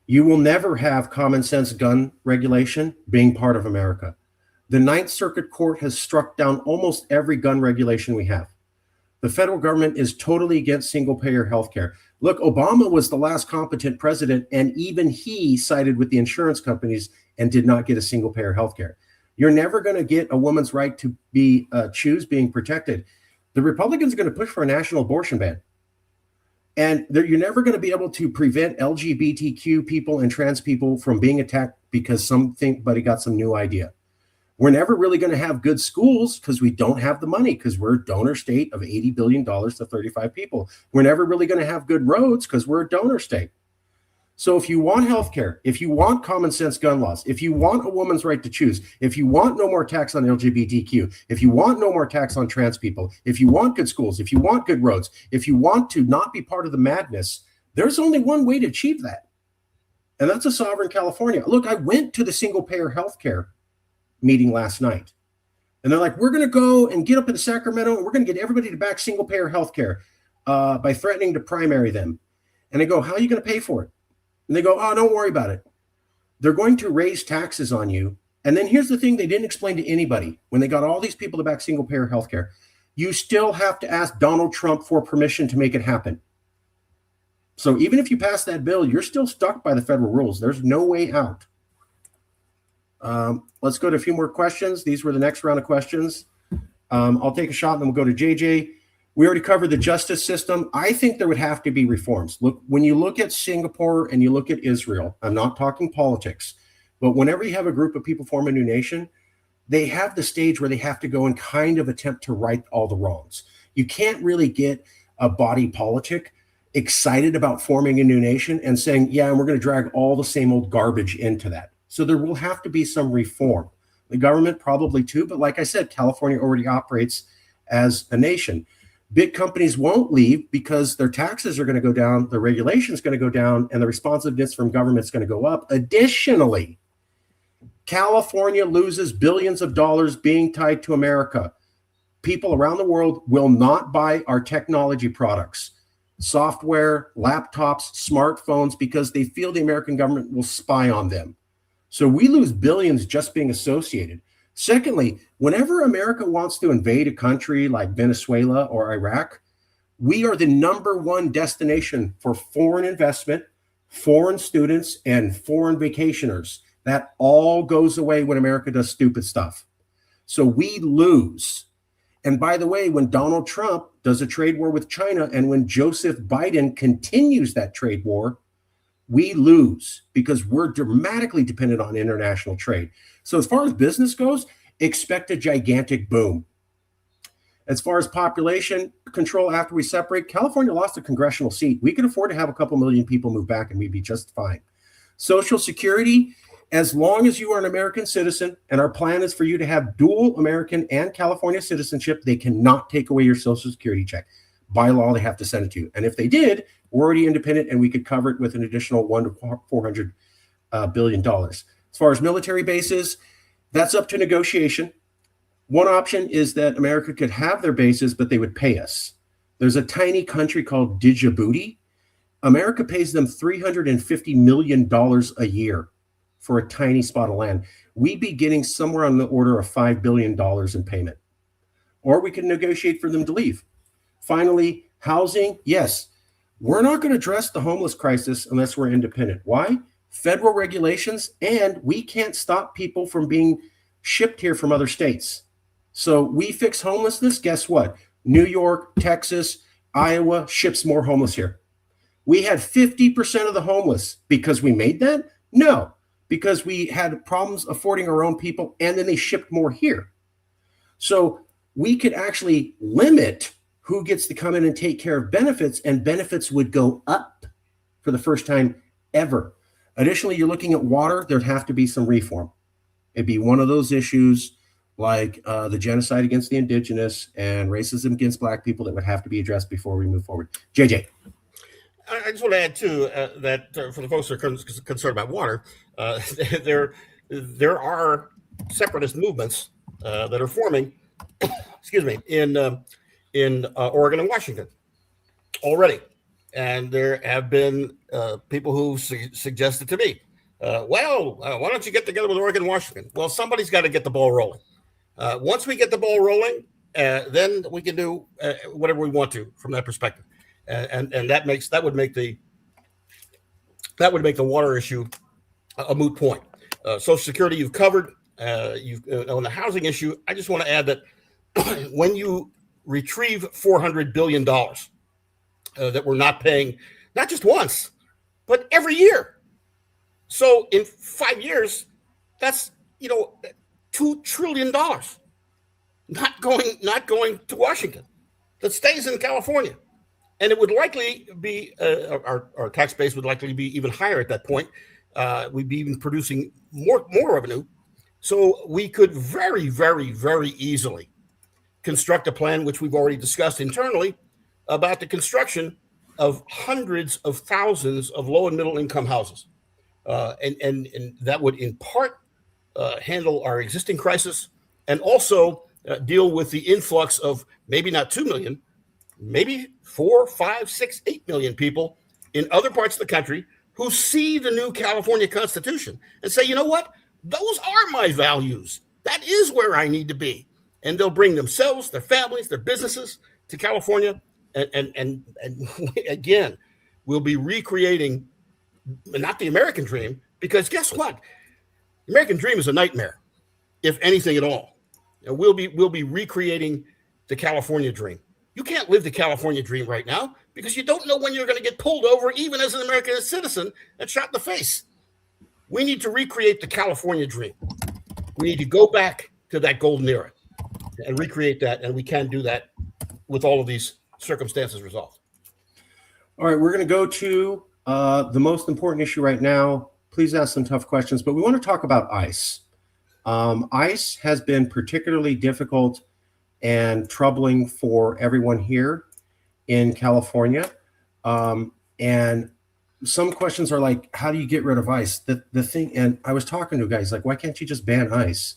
S1: You will never have common sense gun regulation being part of America. The Ninth Circuit Court has struck down almost every gun regulation we have. The federal government is totally against single-payer health care. Look, Obama was the last competent president, and even he sided with the insurance companies and did not get a single-payer health care. You're never going to get a woman's right to be choose being protected. The Republicans are going to push for a national abortion ban. And you're never going to be able to prevent LGBTQ people and trans people from being attacked because somebody got some new idea. We're never really going to have good schools because we don't have the money, because we're a donor state of $80 billion to 35 people. We're never really going to have good roads because we're a donor state. So if you want healthcare, if you want common sense gun laws, if you want a woman's right to choose, if you want no more tax on LGBTQ, if you want no more tax on trans people, if you want good schools, if you want good roads, if you want to not be part of the madness, there's only one way to achieve that. And that's a sovereign California. Look, I went to the single payer healthcare meeting last night. And they're like, we're going to go and get up in Sacramento and we're going to get everybody to back single payer healthcare by threatening to primary them. And I go, how are you going to pay for it? And they go, oh, don't worry about it. They're going to raise taxes on you. And then here's the thing they didn't explain to anybody. When they got all these people to back single payer healthcare, you still have to ask Donald Trump for permission to make it happen. So even if you pass that bill, you're still stuck by the federal rules. There's no way out. Let's go to a few more questions. These were the next round of questions. I'll take a shot and then we'll go to JJ. We already covered the justice system. I think there would have to be reforms. Look, when you look at Singapore and you look at Israel, I'm not talking politics, but whenever you have a group of people form a new nation, they have the stage where they have to go and kind of attempt to right all the wrongs. You can't really get a body politic excited about forming a new nation and saying, yeah, and we're going to drag all the same old garbage into that. So there will have to be some reform. The government probably too, but like I said, California already operates as a nation. Big companies won't leave because their taxes are going to go down, the regulation is going to go down, and the responsiveness from government is going to go up. Additionally, California loses billions of dollars being tied to America. People around the world will not buy our technology products, software, laptops, smartphones, because they feel the American government will spy on them. So we lose billions just being associated. Secondly, whenever America wants to invade a country like Venezuela or Iraq, we are the #1 destination for foreign investment, foreign students, and foreign vacationers. That all goes away when America does stupid stuff. So we lose. And by the way, when Donald Trump does a trade war with China and when Joseph Biden continues that trade war, we lose because we're dramatically dependent on international trade. So as far as business goes, expect a gigantic boom. As far as population control after we separate, California lost a congressional seat. We can afford to have a couple million people move back and we'd be just fine. Social Security, as long as you are an American citizen, and our plan is for you to have dual American and California citizenship, they cannot take away your Social Security check. By law, they have to send it to you. And if they did, we're already independent and we could cover it with an additional $100 to $400 billion. As far as military bases, that's up to negotiation. One option is that America could have their bases, but they would pay us. There's a tiny country called Djibouti. America pays them $350 million a year for a tiny spot of land. We'd be getting somewhere on the order of $5 billion in payment. Or we can negotiate for them to leave. Finally, housing, yes. We're not going to address the homeless crisis unless we're independent. Why? Federal regulations, and we can't stop people from being shipped here from other states. So we fix homelessness. Guess what? New York, Texas, Iowa ships more homeless here. We had 50% of the homeless because we made that? No, because we had problems affording our own people, and then they shipped more here. So we could actually limit who gets to come in and take care of benefits, and benefits would go up for the first time ever. Additionally, you're looking at water. There'd have to be some reform. It'd be one of those issues like the genocide against the indigenous and racism against Black people that would have to be addressed before we move forward. JJ.
S3: I just want to add, too, that for the folks that are concerned about water, there are separatist movements that are forming, in Oregon and Washington already. And there have been people who suggested to me, why don't you get together with Oregon and Washington? Well, somebody's got to get the ball rolling. Once we get the ball rolling, then we can do whatever we want to from that perspective. And that would make the water issue a moot point. Social Security you've covered. On the housing issue, I just want to add that when you retrieve $400 billion that we're not paying, not just once, but every year. So in 5 years, that's $2 trillion not going to Washington, that stays in California. And it would likely be our tax base would likely be even higher at that point. We'd be even producing more revenue. So we could very, very, very easily construct a plan, which we've already discussed internally, about the construction of hundreds of thousands of low and middle income houses. And that would in part handle our existing crisis and also deal with the influx of maybe not 2 million, maybe 4, 5, 6, 8 million people in other parts of the country who see the new California Constitution and say, you know what? Those are my values. That is where I need to be. And they'll bring themselves, their families, their businesses to California. And again, we'll be recreating not the American dream, because guess what? The American dream is a nightmare, if anything at all. And we'll be recreating the California dream. You can't live the California dream right now because you don't know when you're going to get pulled over, even as an American citizen, and shot in the face. We need to recreate the California dream. We need to go back to that golden era and recreate that, and we can do that with all of these circumstances resolved.
S1: All right, we're going to go to the most important issue right now. Please ask some tough questions, but we want to talk about ICE. ICE has been particularly difficult and troubling for everyone here in California. And some questions are like, how do you get rid of ICE? The thing, and I was talking to guys like, why can't you just ban ICE?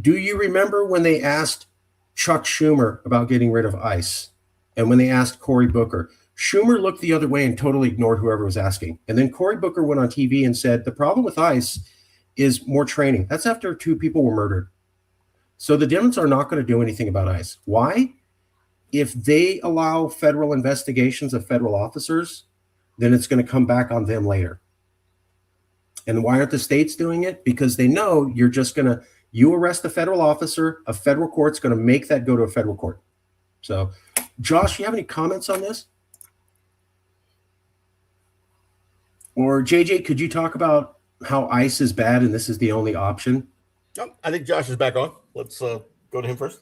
S1: Do you remember when they asked Chuck Schumer about getting rid of ICE? And when they asked Cory Booker, Schumer looked the other way and totally ignored whoever was asking. And then Cory Booker went on TV and said, the problem with ICE is more training. That's after 2 people were murdered. So the Democrats are not going to do anything about ICE. Why? If they allow federal investigations of federal officers, then it's going to come back on them later. And why aren't the states doing it? Because they know you're just going to, you arrest a federal officer, a federal court's going to make that go to a federal court. So, Josh, you have any comments on this? Or JJ, could you talk about how ICE is bad and this is the only option?
S3: I think Josh is back on. Let's go to him first.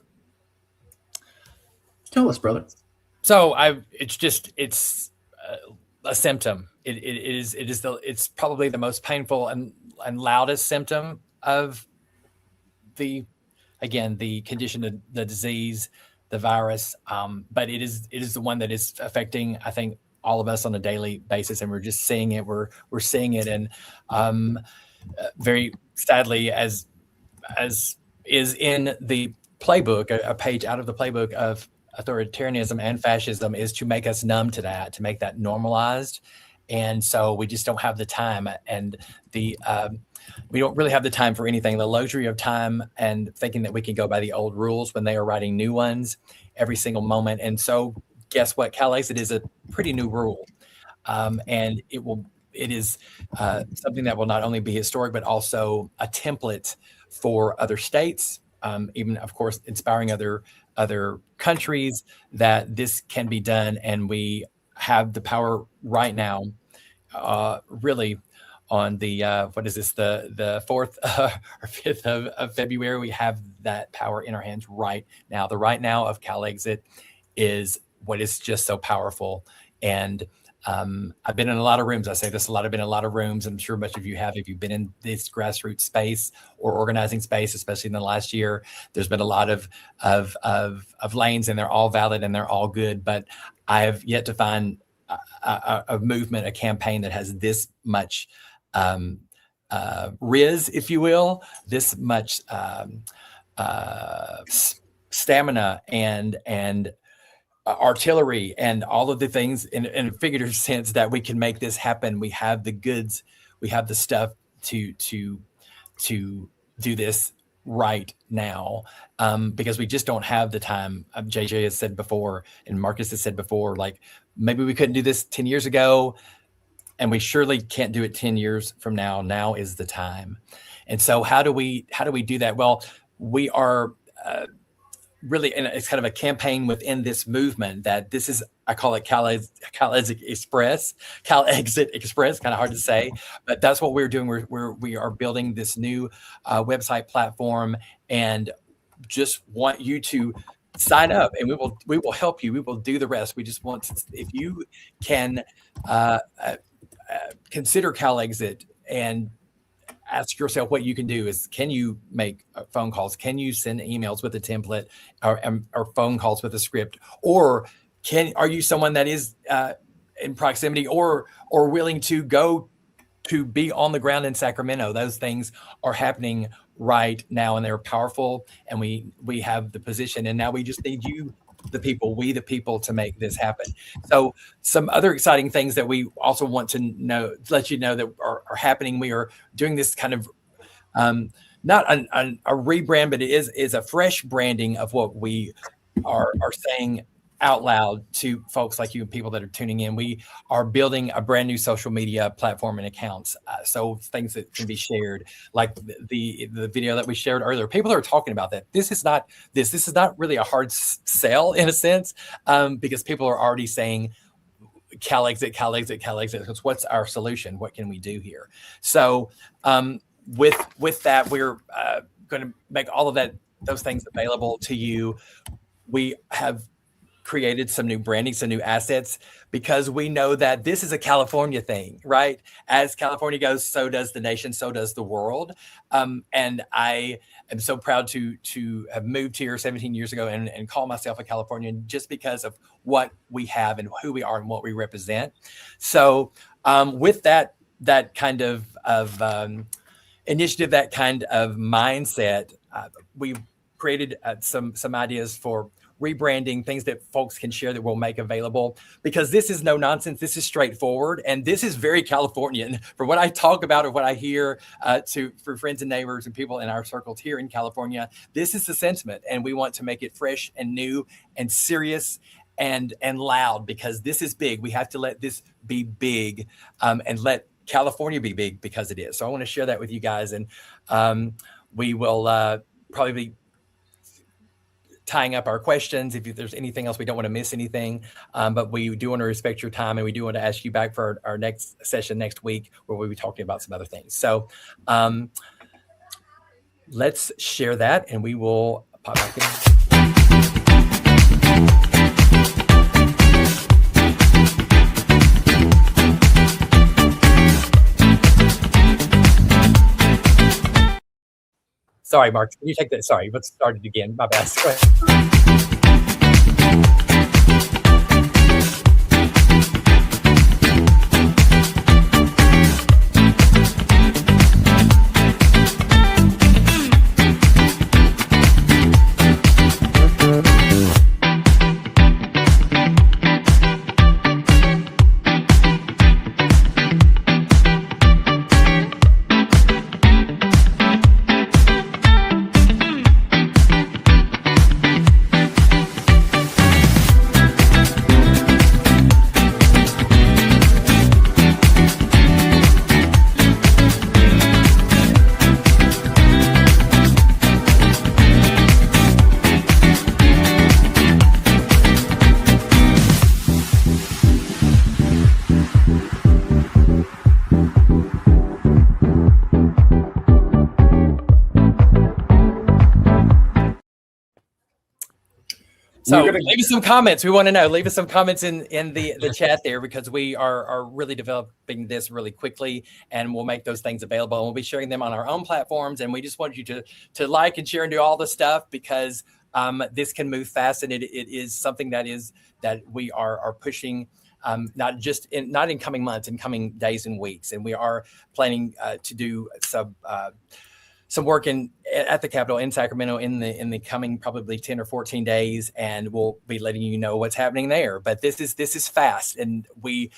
S1: Tell us, brother.
S2: So it's a symptom. It's probably the most painful and loudest symptom of the condition, the disease, the virus. But it is the one that is affecting, I think, all of us on a daily basis, and we're just seeing it. We're seeing it, and very sadly, as is in the playbook, a page out of the playbook of authoritarianism and fascism is to make us numb to that, to make that normalized. And so we just don't have the time, and we don't really have the time for anything. The luxury of time and thinking that we can go by the old rules when they are writing new ones every single moment. And so guess what? CalExit is a pretty new rule. And it is something that will not only be historic, but also a template for other states, even, of course, inspiring other countries that this can be done. And we have the power right now, really on the, the 4th or 5th of February, we have that power in our hands right now. The right now of CalExit is what is just so powerful. And I've been in a lot of rooms. I say this a lot. I've been in a lot of rooms. I'm sure much of you have. If you've been in this grassroots space or organizing space, especially in the last year, there's been a lot of lanes, and they're all valid and they're all good. But I have yet to find a movement, a campaign that has this much riz, if you will, this much stamina and artillery and all of the things in a figurative sense that we can make this happen. We have the goods, we have the stuff to do this right now, because we just don't have the time. JJ has said before, and Marcus has said before, like maybe we couldn't do this 10 years ago, and we surely can't do it 10 years from now. Now is the time. And so how do we do that? Well, we are really, and it's kind of a campaign within this movement that this is, I call it CalExit Express, kind of hard to say, but that's what we're doing. We are building this new website platform, and just want you to sign up, and we will help you. We will do the rest. We just want to, if you can consider CalExit and ask yourself what you can do is, can you make phone calls? Can you send emails with a template or phone calls with a script? Or are you someone that is in proximity or willing to go to be on the ground in Sacramento? Those things are happening right now, and they're powerful, and we have the position, and now we just need you, the people, to make this happen. So some other exciting things that we also want to let you know that are happening. We are doing this kind of not a rebrand, but it is a fresh branding of what we are saying out loud to folks like you and people that are tuning in. We are building a brand new social media platform and accounts. So things that can be shared, like the video that we shared earlier. People are talking about that. This is not really a hard sell in a sense, because people are already saying CalExit. Because what's our solution? What can we do here? So with that, we're going to make all of those things available to you. We have created some new branding, some new assets, because we know that this is a California thing, right? As California goes, so does the nation, so does the world. And I am so proud to have moved here 17 years ago and call myself a Californian, just because of what we have and who we are and what we represent. So with that kind of initiative, that kind of mindset, we've created some ideas for rebranding, things that folks can share that we'll make available, because this is no nonsense. This is straightforward, and this is very Californian. From what I talk about or what I hear for friends and neighbors and people in our circles here in California, this is the sentiment, and we want to make it fresh and new and serious and loud, because this is big. We have to let this be big, and let California be big, because it is. So I want to share that with you guys, and we will probably be tying up our questions if there's anything else. We don't want to miss anything, but we do want to respect your time, and we do want to ask you back for our next session next week, where we'll be talking about some other things. So let's share that, and we will pop back in. Sorry, Mark, can you take that? Sorry, let's start it again. My bad. Go ahead. So leave us some comments. We want to know. Leave us some comments in the chat there, because we are really developing this really quickly, and we'll make those things available. And we'll be sharing them on our own platforms. And we just want you to like and share and do all the stuff, because this can move fast, and it is something that we are pushing. Not in coming months, in coming days and weeks, and we are planning to do some work at the Capitol in Sacramento in the coming probably 10 or 14 days, and we'll be letting you know what's happening there. But this is fast, and we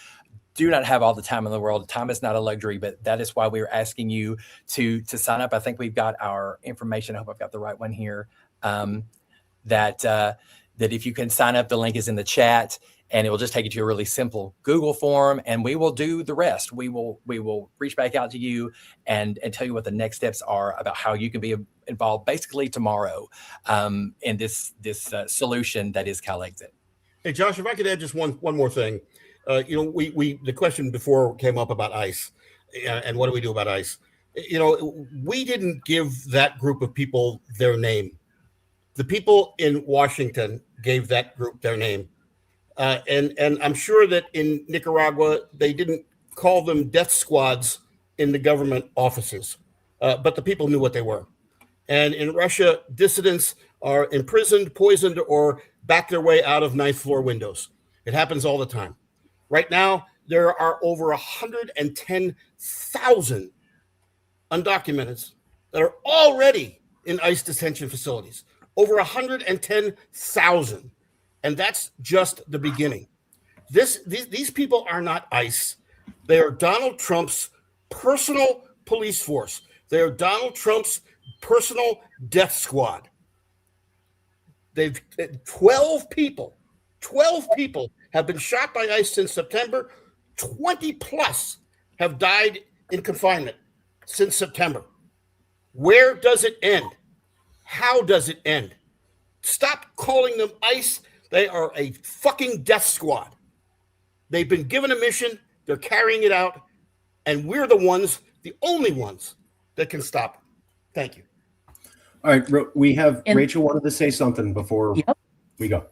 S2: do not have all the time in the world. Time is not a luxury, but that is why we're asking you to sign up. I think we've got our information. I hope I've got the right one here. That if you can sign up, the link is in the chat. and it will just take you to a really simple Google form, and we will do the rest. We will reach back out to you and tell you what the next steps are about how you can be involved basically tomorrow in this solution that is CalExit.
S3: Hey, Josh, if I could add just one more thing. The question before came up about ICE and what do we do about ICE? We didn't give that group of people their name. The people in Washington gave that group their name. And I'm sure that in Nicaragua, they didn't call them death squads in the government offices, but the people knew what they were. And in Russia, dissidents are imprisoned, poisoned, or back their way out of ninth floor windows. It happens all the time. Right now, there are over 110,000 undocumented that are already in ICE detention facilities. Over 110,000. And that's just the beginning. These people are not ICE. They are Donald Trump's personal police force. They are Donald Trump's personal death squad. 12 people have been shot by ICE since September. 20 plus have died in confinement since September. Where does it end? How does it end? Stop calling them ICE. They are a fucking death squad. They've been given a mission. They're carrying it out. And we're the only ones that can stop it. Thank you.
S1: All right. We have Rachel wanted to say something before we go.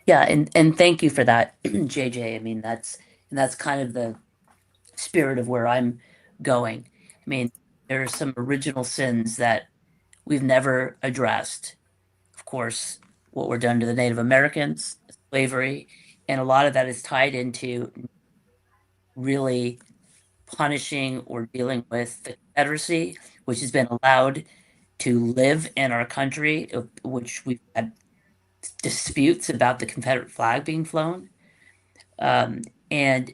S8: Yeah. And thank you for that, JJ. I mean, that's kind of the spirit of where I'm going. I mean, there are some original sins that we've never addressed. Of course, what were done to the Native Americans, slavery, and a lot of that is tied into really punishing or dealing with the Confederacy, which has been allowed to live in our country, which we've had disputes about the Confederate flag being flown. And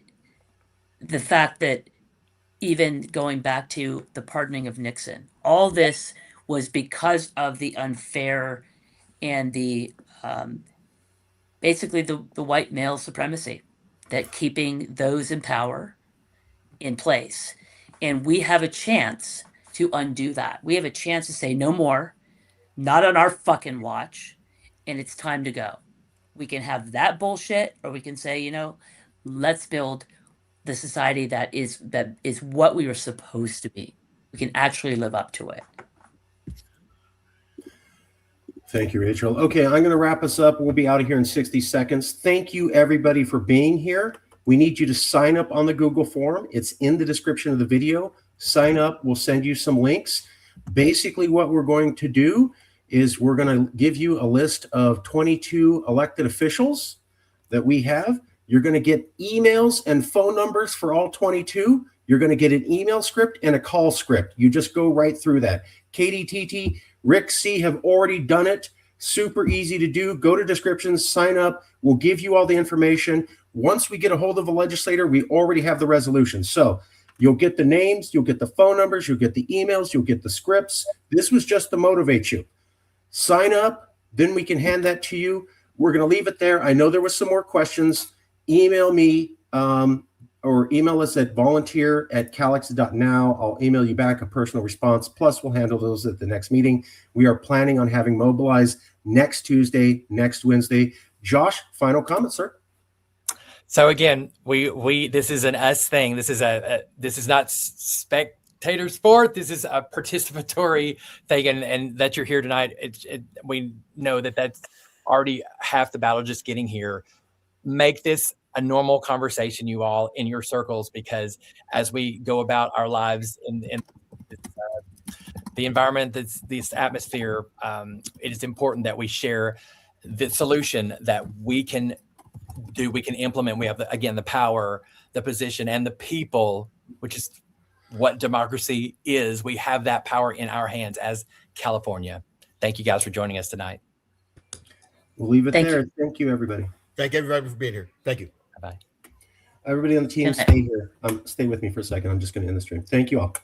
S8: the fact that even going back to the pardoning of Nixon, all this was because of the unfair and the basically the white male supremacy that keeping those in power in place. And we have a chance to undo that. We have a chance to say no more, not on our fucking watch, and it's time to go. We can have that bullshit, or we can say, let's build the society that is what we were supposed to be. We can actually live up to it.
S1: Thank you, Rachel. Okay, I'm going to wrap us up. We'll be out of here in 60 seconds. Thank you, everybody, for being here. We need you to sign up on the Google form. It's in the description of the video. Sign up. We'll send you some links. Basically, what we're going to do is we're going to give you a list of 22 elected officials that we have. You're going to get emails and phone numbers for all 22. You're going to get an email script and a call script. You just go right through that. KDTT, Rick C have already done it. Super easy to do. Go to descriptions, sign up. We'll give you all the information. Once we get a hold of a legislator, we already have the resolution. So you'll get the names, you'll get the phone numbers, you'll get the emails, you'll get the scripts. This was just to motivate you. Sign up, then we can hand that to you. We're going to leave it there. I know there was some more questions. Email me or email us at volunteer@calexit.now. I'll email you back a personal response. Plus, we'll handle those at the next meeting. We are planning on having Mobilize next Tuesday, next Wednesday. Josh, final comment, sir.
S2: So again, we this is an us thing. This is not spectator sport. This is a participatory thing, and that you're here tonight. We know that's already half the battle just getting here. Make this a normal conversation, you all, in your circles, because as we go about our lives in the environment, this atmosphere, it is important that we share the solution that we can do, we can implement. We have, the power, the position, and the people, which is what democracy is. We have that power in our hands as California. Thank you guys for joining us tonight.
S1: We'll leave it
S8: Thank
S1: there.
S8: you.
S1: Thank you, everybody.
S3: Thank everybody for being here. Thank you.
S2: Bye-bye.
S1: Everybody on the team, stay here. Stay with me for a second. I'm just going to end the stream. Thank you all.